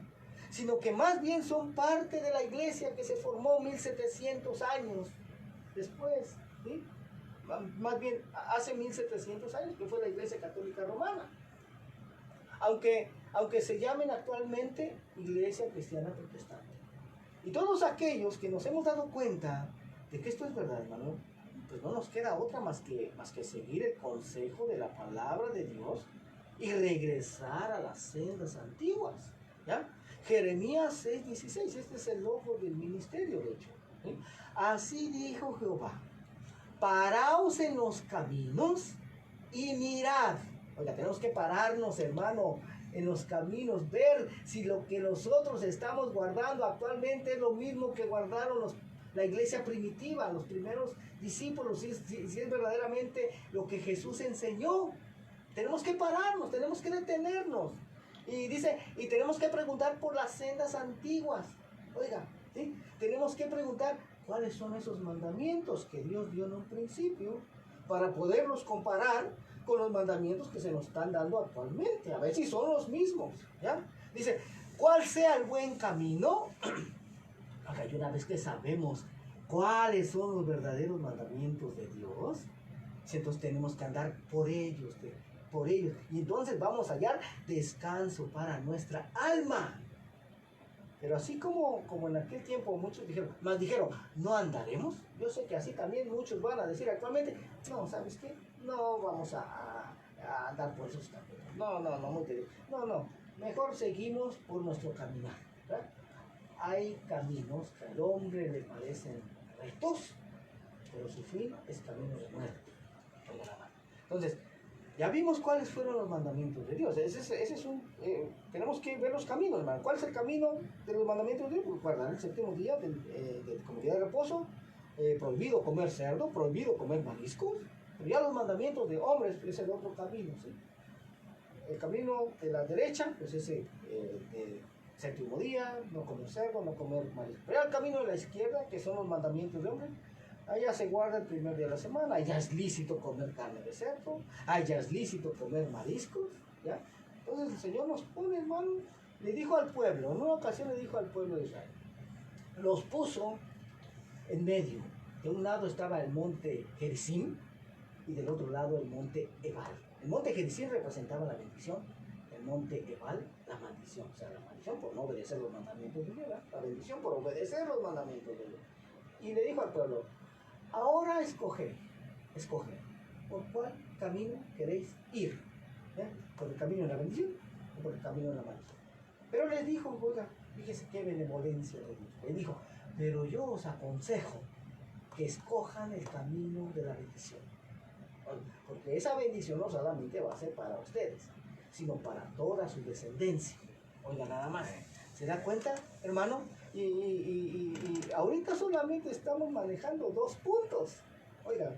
sino que más bien son parte de la iglesia que se formó 1700 años después, ¿sí? Más bien hace 1700 años, que fue la Iglesia Católica Romana. Aunque se llamen actualmente Iglesia Cristiana Protestante. Y todos aquellos que nos hemos dado cuenta de que esto es verdad, hermano, pues no nos queda otra más que seguir el consejo de la palabra de Dios y regresar a las sendas antiguas, ¿ya? Jeremías 6:16, este es el logo del ministerio, de hecho, ¿sí? Así dijo Jehová: paraos en los caminos y mirad. Oiga, tenemos que pararnos, hermano, en los caminos, ver si lo que nosotros estamos guardando actualmente es lo mismo que guardaron la iglesia primitiva, los primeros discípulos, si es verdaderamente lo que Jesús enseñó. Tenemos que pararnos, tenemos que detenernos. Y dice, y tenemos que preguntar por las sendas antiguas. Oiga, ¿sí? Tenemos que preguntar cuáles son esos mandamientos que Dios dio en un principio para poderlos comparar con los mandamientos que se nos están dando actualmente, a ver si son los mismos, ¿ya? Dice, ¿cuál sea el buen camino? Acá, y una vez que sabemos cuáles son los verdaderos mandamientos de Dios, entonces tenemos que andar por ellos, y entonces vamos a hallar descanso para nuestra alma. Pero así como en aquel tiempo muchos dijeron, no andaremos. Yo sé que así también muchos van a decir actualmente, no, ¿sabes qué? No vamos a andar por esos caminos. No, mejor seguimos por nuestro caminar, ¿verdad? Hay caminos que al hombre le parecen rectos, pero su fin es camino de muerte. Entonces, ya vimos cuáles fueron los mandamientos de Dios. Tenemos que ver los caminos, hermano. ¿Cuál es el camino de los mandamientos de Dios? Pues guardar el séptimo día como día de reposo. Prohibido comer cerdo, prohibido comer mariscos. Pero ya los mandamientos de hombres es el otro camino, ¿sí? El camino de la derecha, pues ese de séptimo día, no comer cerdo, no comer mariscos. Pero ya el camino de la izquierda, que son los mandamientos de hombres, allá se guarda el primer día de la semana, allá es lícito comer carne de cerdo, allá es lícito comer mariscos, ¿ya? Entonces el Señor nos pone, hermano, le dijo al pueblo, en una ocasión le dijo al pueblo de Israel, los puso en medio. De un lado estaba el monte Gerizim y del otro lado el monte Ebal. El monte Gerizim representaba la bendición, el monte Ebal la maldición, o sea, la maldición por no obedecer los mandamientos de Dios, la bendición por obedecer los mandamientos de Dios. Y le dijo al pueblo, ahora escoge, ¿por cuál camino queréis ir? ¿Por el camino de la bendición o por el camino de la maldición? Pero les dijo, oiga, fíjese qué benevolencia de Dios. Le dijo, pero yo os aconsejo que escojan el camino de la bendición. Porque esa bendición no solamente va a ser para ustedes, sino para toda su descendencia. Oiga, nada más. ¿Se da cuenta, hermano? Y ahorita solamente estamos manejando 2 puntos. Oiga,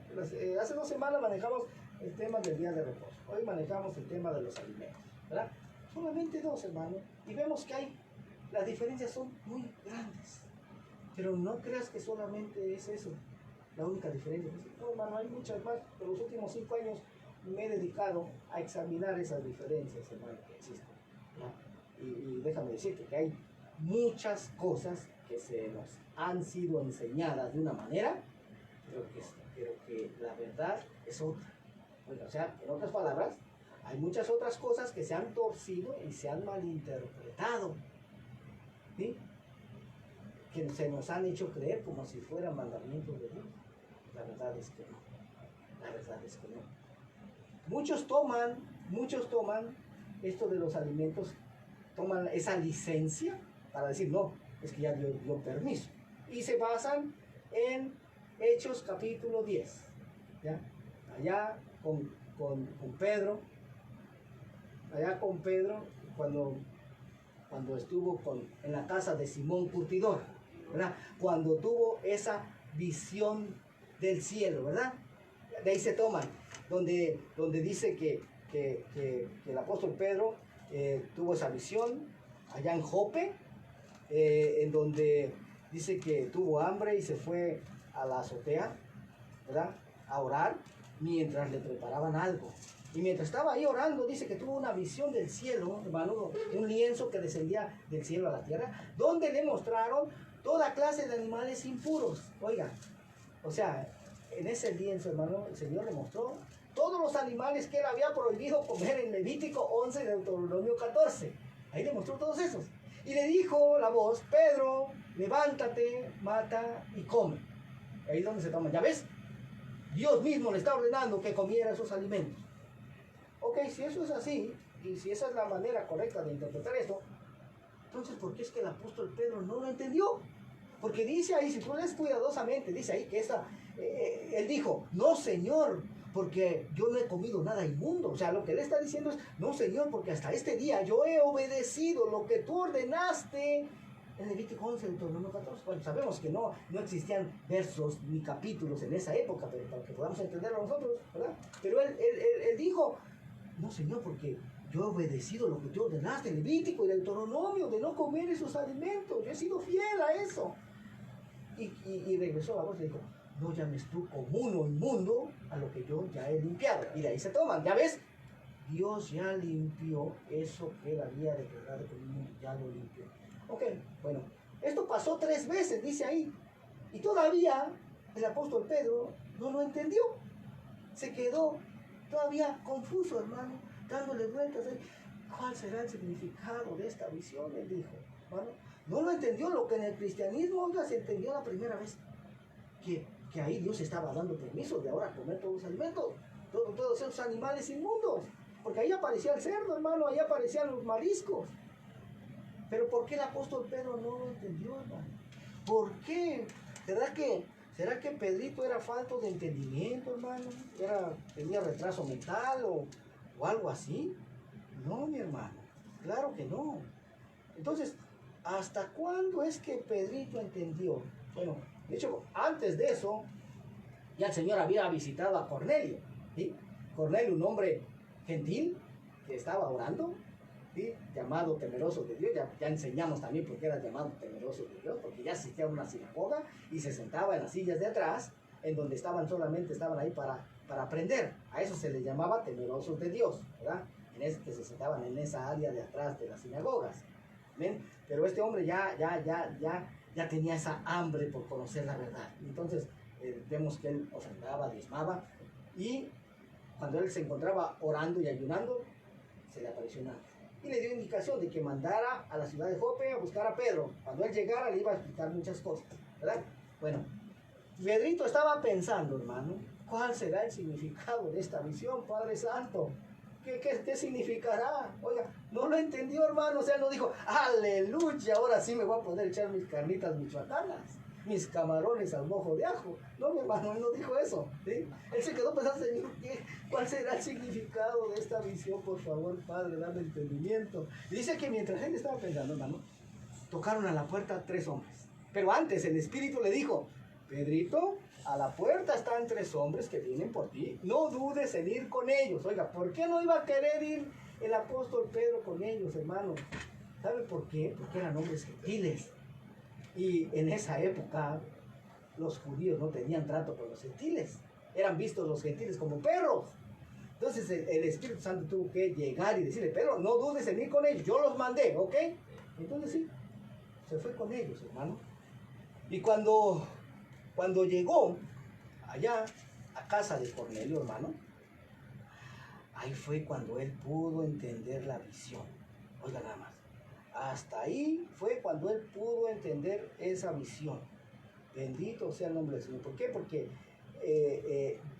hace 2 semanas manejamos el tema del día de reposo. Hoy manejamos el tema de los alimentos, ¿verdad? Solamente 2, hermano. Y vemos que las diferencias son muy grandes. Pero no creas que solamente es eso, la única diferencia. No, hermano, hay muchas más. Por los últimos 5 años me he dedicado a examinar esas diferencias, hermano, que existen, ¿no? Y déjame decirte que hay muchas cosas que se nos han sido enseñadas de una manera, pero que la verdad es otra. O sea, en otras palabras, hay muchas otras cosas que se han torcido y se han malinterpretado, ¿sí? Que se nos han hecho creer como si fueran mandamientos de Dios. La verdad es que no. Muchos toman esto de los alimentos, toman esa licencia para decir, no, es que ya dio permiso. Y se basan en Hechos capítulo 10, ¿ya? Allá con Pedro, allá con Pedro cuando estuvo en la casa de Simón Curtidor, ¿verdad? Cuando tuvo esa visión del cielo, ¿verdad? De ahí se toman, donde dice que el apóstol Pedro tuvo esa visión allá en Jope, en donde dice que tuvo hambre y se fue a la azotea, ¿verdad? A orar mientras le preparaban algo. Y mientras estaba ahí orando, dice que tuvo una visión del cielo, hermano, un lienzo que descendía del cielo a la tierra, donde le mostraron toda clase de animales impuros. Oiga, o sea, en ese lienzo, hermano, el Señor le mostró todos los animales que él había prohibido comer en Levítico 11 y Deuteronomio 14. Ahí le mostró todos esos. Y le dijo la voz: Pedro, levántate, mata y come. Ahí es donde se toman. ¿Ya ves? Dios mismo le está ordenando que comiera esos alimentos. Ok, si eso es así, y si esa es la manera correcta de interpretar esto, entonces, ¿por qué es que el apóstol Pedro no lo entendió? Porque dice ahí, si tú lees cuidadosamente, dice ahí que él dijo: no, Señor, porque yo no he comido nada inmundo. O sea, lo que él está diciendo es: no, Señor, porque hasta este día yo he obedecido lo que tú ordenaste en Levítico 11, Deuteronomio 14. Bueno, sabemos que no existían versos ni capítulos en esa época, pero para que podamos entenderlo nosotros, ¿verdad? Pero él dijo: no, Señor, porque yo he obedecido lo que tú ordenaste en Levítico y Deuteronomio, de no comer esos alimentos. Yo he sido fiel a eso. Y regresó la voz y dijo: no llames tú común o inmundo a lo que yo ya he limpiado. Y de ahí se toman. ¿Ya ves? Dios ya limpió eso que él había declarado como inmundo. Ya lo limpió. Ok, bueno. Esto pasó 3 veces, dice ahí. Y todavía el apóstol Pedro no lo entendió. Se quedó todavía confuso, hermano, dándole vueltas. ¿Cuál será el significado de esta visión? Él dijo, hermano. No lo entendió, lo que en el cristianismo ya se entendió la primera vez. Que ahí Dios estaba dando permiso de ahora comer todos los alimentos, todos esos animales inmundos. Porque ahí aparecía el cerdo, hermano, ahí aparecían los mariscos. Pero ¿por qué el apóstol Pedro no lo entendió, hermano? ¿Por qué? ¿Será que Pedrito era falto de entendimiento, hermano? ¿Tenía retraso mental o algo así? No, mi hermano, claro que no. Entonces, ¿hasta cuándo es que Pedrito entendió? Bueno, de hecho, antes de eso, ya el Señor había visitado a Cornelio, ¿sí? Cornelio, un hombre gentil que estaba orando, ¿sí? Llamado temeroso de Dios. Ya enseñamos también por qué era llamado temeroso de Dios, porque ya asistía a una sinagoga y se sentaba en las sillas de atrás, en donde estaban ahí para aprender. A eso se les llamaba temerosos de Dios, ¿verdad? Que se sentaban en esa área de atrás de las sinagogas. ¿Ven? Pero este hombre ya tenía esa hambre por conocer la verdad. Entonces vemos que él ofrendaba, diezmaba, y cuando él se encontraba orando y ayunando, se le apareció un ángel y le dio indicación de que mandara a la ciudad de Jope a buscar a Pedro. Cuando él llegara le iba a explicar muchas cosas, ¿verdad? Bueno, Pedrito estaba pensando, hermano, ¿cuál será el significado de esta visión, Padre Santo? ¿Qué significará? Oiga, no lo entendió, hermano. O sea, no dijo: aleluya, ahora sí me voy a poder echar mis carnitas michoacanas, mis camarones al mojo de ajo. No, mi hermano, él no dijo eso, ¿sí? Él se quedó pensando: Señor, ¿cuál será el significado de esta visión? Por favor, Padre, dame entendimiento. Y dice que mientras él estaba pensando, hermano, tocaron a la puerta 3 hombres. Pero antes el Espíritu le dijo: Pedrito, a la puerta están 3 hombres que vienen por ti. No dudes en ir con ellos. Oiga, ¿por qué no iba a querer ir el apóstol Pedro con ellos, hermano? ¿Sabe por qué? Porque eran hombres gentiles. Y en esa época los judíos no tenían trato con los gentiles. Eran vistos los gentiles como perros. Entonces el Espíritu Santo tuvo que llegar y decirle: Pedro, no dudes en ir con ellos. Yo los mandé, ¿ok? Entonces sí, se fue con ellos, hermano. Y cuando llegó allá a casa de Cornelio, hermano, ahí fue cuando él pudo entender la visión. Oiga nada más. Hasta ahí fue cuando él pudo entender esa visión. Bendito sea el nombre del Señor. ¿Por qué? Porque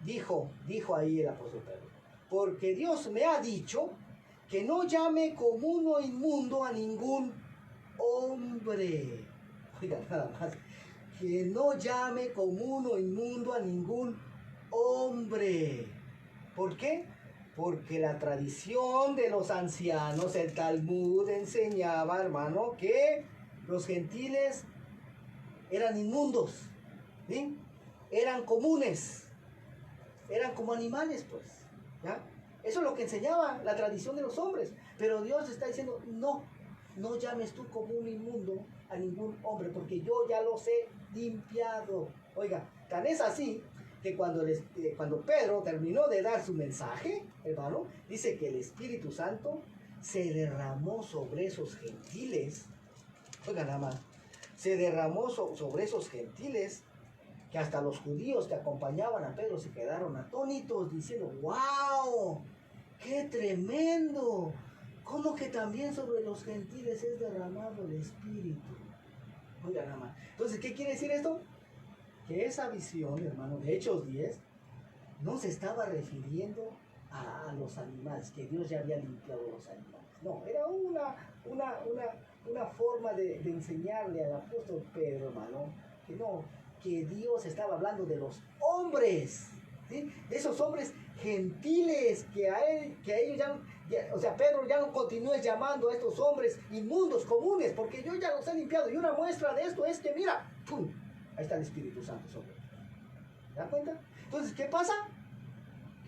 dijo ahí el apóstol Pedro: porque Dios me ha dicho que no llame común o inmundo a ningún hombre. Oiga nada más. Que no llame común o inmundo a ningún hombre. ¿Por qué? Porque la tradición de los ancianos, el Talmud enseñaba, hermano, que los gentiles eran inmundos, ¿sí? Eran comunes, eran como animales, pues, ¿ya? Eso es lo que enseñaba la tradición de los hombres. Pero Dios está diciendo, no, no llames tú como un inmundo a ningún hombre, porque yo ya los he limpiado. Oiga, tan es así que cuando Pedro terminó de dar su mensaje, hermano, dice que el Espíritu Santo se derramó sobre esos gentiles. Oiga nada más, se derramó sobre esos gentiles, que hasta los judíos que acompañaban a Pedro se quedaron atónitos diciendo, ¡wow! ¡Qué tremendo! ¿Cómo que también sobre los gentiles es derramado el Espíritu? Oiga nada más. Entonces, ¿qué quiere decir esto? Que esa visión, hermano, de Hechos 10, no se estaba refiriendo a los animales, que Dios ya había limpiado los animales. No, era una forma de enseñarle al apóstol Pedro, hermano, que no, que Dios estaba hablando de los hombres, ¿sí? De esos hombres gentiles, que a ellos ya, o sea, Pedro ya no continúe llamando a estos hombres inmundos, comunes, porque yo ya los he limpiado. Y una muestra de esto es que, mira, ¡pum!, ahí está el Espíritu Santo sobre él. ¿Se dan cuenta? Entonces, ¿qué pasa?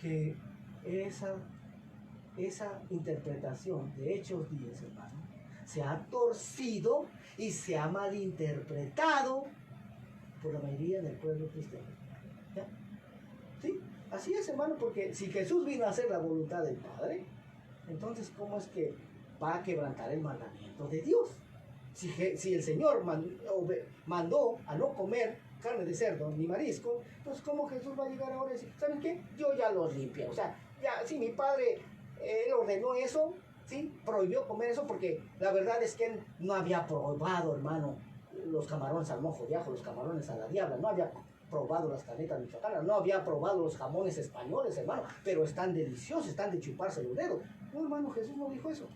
Que esa interpretación de Hechos 10, hermano, se ha torcido y se ha malinterpretado por la mayoría del pueblo cristiano. ¿Ya? ¿Sí? Así es, hermano, porque si Jesús vino a hacer la voluntad del Padre, entonces, ¿cómo es que va a quebrantar el mandamiento de Dios? Si el Señor mandó a no comer carne de cerdo ni marisco, pues ¿cómo Jesús va a llegar ahora y decir, ¿saben qué? Yo ya los limpié. O sea, ya, si mi Padre él ordenó eso, ¿sí? Prohibió comer eso, porque la verdad es que él no había probado, hermano, los camarones al mojo de ajo, los camarones a la diabla, no había probado las carnitas michoacanas, no había probado los jamones españoles, hermano, pero están deliciosos, están de chuparse los dedos. No, hermano, Jesús no dijo eso.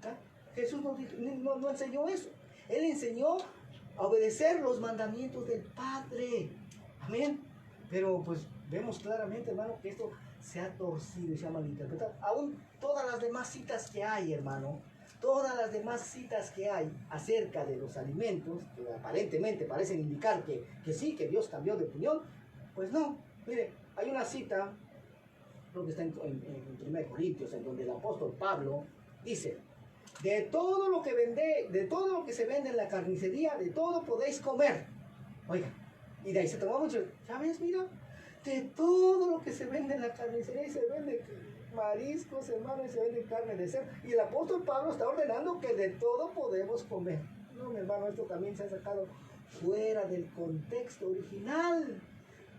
¿Ah? Jesús no enseñó eso. Él enseñó a obedecer los mandamientos del Padre. Amén. Pero pues vemos claramente, hermano, que esto se ha torcido y se ha malinterpretado. Aún todas las demás citas que hay, hermano, todas las demás citas que hay acerca de los alimentos, que aparentemente parecen indicar que sí, que Dios cambió de opinión, pues no. Mire, hay una cita, creo que está en 1 Corintios, en donde el apóstol Pablo dice, de todo lo que se vende en la carnicería, de todo podéis comer. Oiga, y de ahí se tomó mucho, ya ves, mira, de todo lo que se vende en la carnicería, y se vende mariscos, hermano, y se vende carne de cerdo. Y el apóstol Pablo está ordenando que de todo podemos comer. No, mi hermano, esto también se ha sacado fuera del contexto original.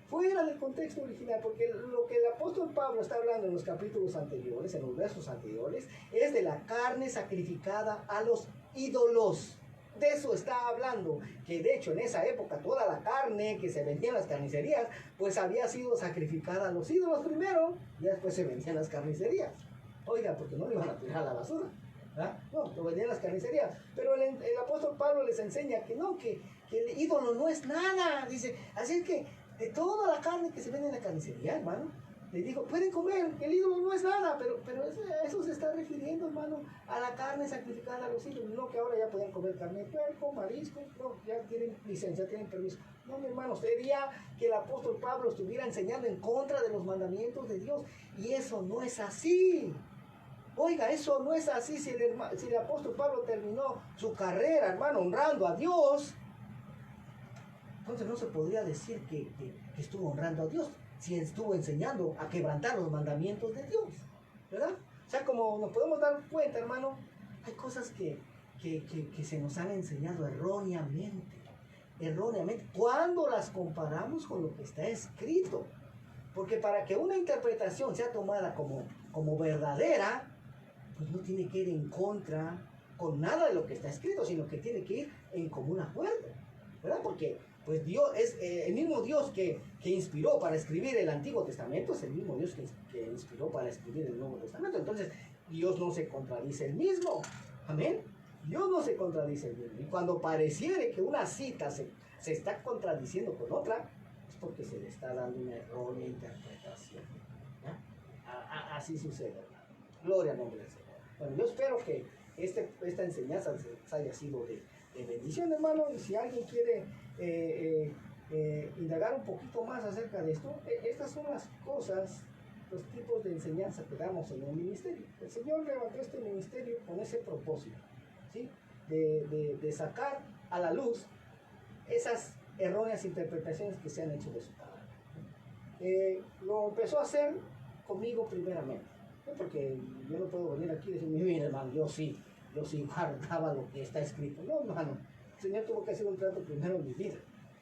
Fuera del contexto original, porque lo que el apóstol Pablo está hablando en los capítulos anteriores, en los versos anteriores, es de la carne sacrificada a los ídolos. De eso está hablando, que de hecho en esa época toda la carne que se vendía en las carnicerías, pues había sido sacrificada a los ídolos primero, y después se vendía en las carnicerías. Oiga, porque no le iban a tirar a la basura, ¿verdad? No, lo vendían en las carnicerías. Pero el apóstol Pablo les enseña que no, que el ídolo no es nada. Dice, así es que de toda la carne que se vende en la carnicería, hermano, le dijo, pueden comer, el ídolo no es nada, pero eso se está refiriendo, hermano, a la carne sacrificada a los ídolos. No que ahora ya pueden comer carne de puerco, marisco, no, ya tienen licencia, tienen permiso. No, mi hermano, sería que el apóstol Pablo estuviera enseñando en contra de los mandamientos de Dios, y eso no es así. Oiga, eso no es así. Si el apóstol Pablo terminó su carrera, hermano, honrando a Dios, entonces no se podría decir que estuvo honrando a Dios, si estuvo enseñando a quebrantar los mandamientos de Dios, ¿verdad? O sea, como nos podemos dar cuenta, hermano, hay cosas que se nos han enseñado erróneamente, cuando las comparamos con lo que está escrito. Porque para que una interpretación sea tomada como verdadera, pues no tiene que ir en contra con nada de lo que está escrito, sino que tiene que ir en común acuerdo, ¿verdad? Porque pues Dios es el mismo Dios que inspiró para escribir el Antiguo Testamento, es el mismo Dios que inspiró para escribir el Nuevo Testamento. Entonces, Dios no se contradice el mismo. Amén. Dios no se contradice el mismo. Y cuando pareciere que una cita se está contradiciendo con otra, es porque se le está dando una errónea interpretación. ¿Ya? Así sucede, hermano. Gloria al nombre del Señor. Bueno, yo espero que esta enseñanza haya sido de bendición, hermano. Y si alguien quiere indagar un poquito más acerca de esto, estas son las cosas, los tipos de enseñanza que damos en el ministerio. El Señor levantó este ministerio con ese propósito, ¿sí? De sacar a la luz esas erróneas interpretaciones que se han hecho de su palabra. Lo empezó a hacer conmigo primeramente, ¿no? Porque yo no puedo venir aquí y decir, mira, hermano, yo sí guardaba lo que está escrito. No, hermano, el Señor tuvo que hacer un trato primero en mi vida.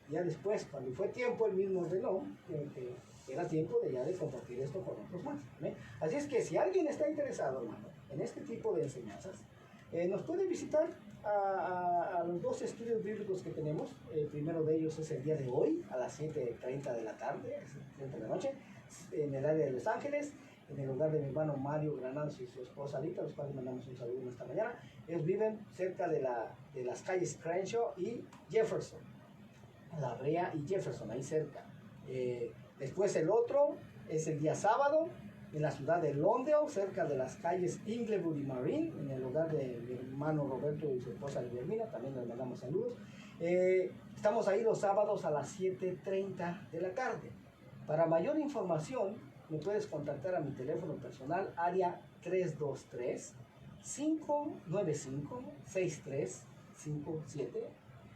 Ya después, cuando fue tiempo, Él mismo ordenó que era tiempo de compartir esto con otros más, ¿eh? Así es que si alguien está interesado, hermano, en este tipo de enseñanzas, nos puede visitar a los 2 estudios bíblicos que tenemos. El primero de ellos es el día de hoy, a las 7:30 de la tarde, 7:30 de la noche, en el área de Los Ángeles, en el hogar de mi hermano Mario Granados y su esposa Alita, a los cuales mandamos un saludo esta mañana. Ellos viven cerca de las calles Crenshaw y Jefferson, La Brea y Jefferson, ahí cerca. Después el otro es el día sábado, en la ciudad de Lawndale, cerca de las calles Inglewood y Marine, en el hogar de mi hermano Roberto y su esposa Guillermina, también les mandamos saludos. Estamos ahí los sábados a las 7:30 de la tarde. Para mayor información, me puedes contactar a mi teléfono personal, área 323-595-6357,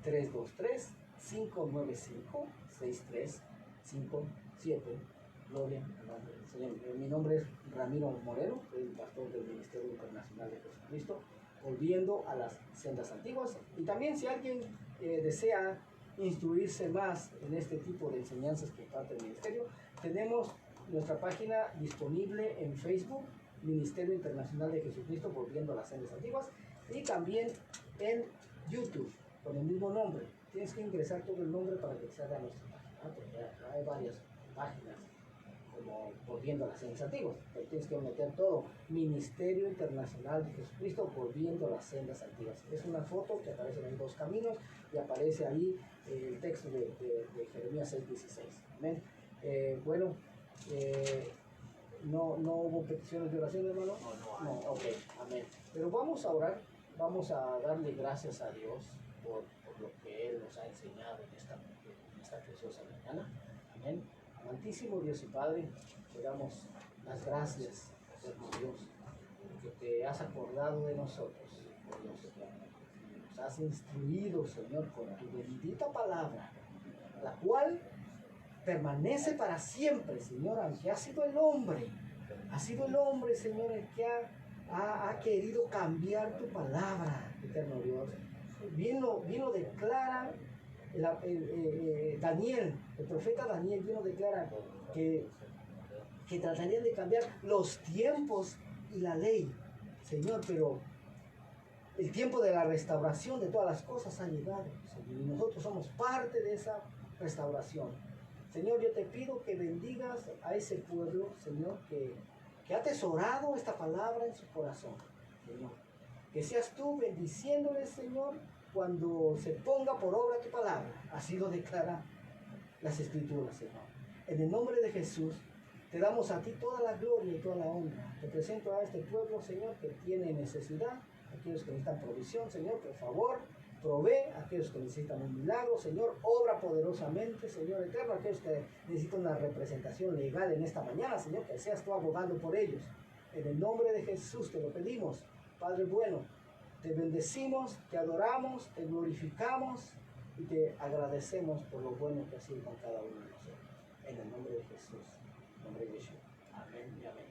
323-595-6357. Gloria al nombre del Señor. Mi nombre es Ramiro Moreno, soy el pastor del Ministerio Internacional de Jesucristo, volviendo a las sendas antiguas. Y también si alguien desea instruirse más en este tipo de enseñanzas que parte del ministerio, tenemos nuestra página disponible en Facebook, Ministerio Internacional de Jesucristo, volviendo a las sendas antiguas, y también en YouTube, con el mismo nombre. Tienes que ingresar todo el nombre para que se haga nuestra página, porque hay varias páginas como volviendo a las sendas antiguas, pero tienes que meter todo, Ministerio Internacional de Jesucristo, volviendo a las sendas antiguas. Es una foto que aparece en 2 caminos y aparece ahí el texto de Jeremías 6:16. Amén. No hubo peticiones de oración, hermano. No, ok, amén. Pero vamos a orar, vamos a darle gracias a Dios por lo que Él nos ha enseñado en esta preciosa mañana. Amén. Amantísimo Dios y Padre, te damos las gracias, eterno Dios, porque te has acordado de nosotros, por Dios. Nos has instruido, Señor, con tu bendita palabra, la cual permanece para siempre, Señor, aunque ha sido el hombre, Señor, el que ha querido cambiar tu palabra, eterno Dios. Vino declara Daniel, el profeta Daniel vino declara que tratarían de cambiar los tiempos y la ley, Señor, pero el tiempo de la restauración de todas las cosas ha llegado, Señor, y nosotros somos parte de esa restauración. Señor, yo te pido que bendigas a ese pueblo, Señor, que ha atesorado esta palabra en su corazón, Señor. Que seas tú bendiciéndoles, Señor, cuando se ponga por obra tu palabra. Así lo declaran las Escrituras, Señor. En el nombre de Jesús, te damos a ti toda la gloria y toda la honra. Te presento a este pueblo, Señor, que tiene necesidad, aquellos que necesitan provisión, Señor, por favor, provee a aquellos que necesitan un milagro, Señor, obra poderosamente, Señor eterno, aquellos que necesitan una representación legal en esta mañana, Señor, que seas tú abogando por ellos. En el nombre de Jesús te lo pedimos, Padre bueno, te bendecimos, te adoramos, te glorificamos y te agradecemos por lo bueno que has sido con cada uno de nosotros. En el nombre de Jesús, en el nombre de Jesús. Amén y amén.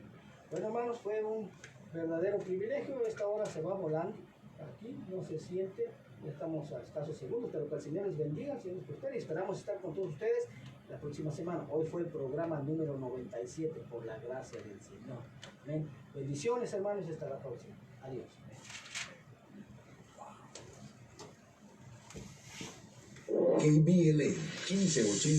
Bueno, hermanos, fue un verdadero privilegio. Esta hora se va volando. Aquí no se siente. Ya estamos a escasos segundos, pero que el Señor les bendiga, el Señor les prospere, y esperamos estar con todos ustedes la próxima semana. Hoy fue el programa número 97, por la gracia del Señor. Amén. Bendiciones, hermanos, y hasta la próxima. Adiós. KBLA 1580.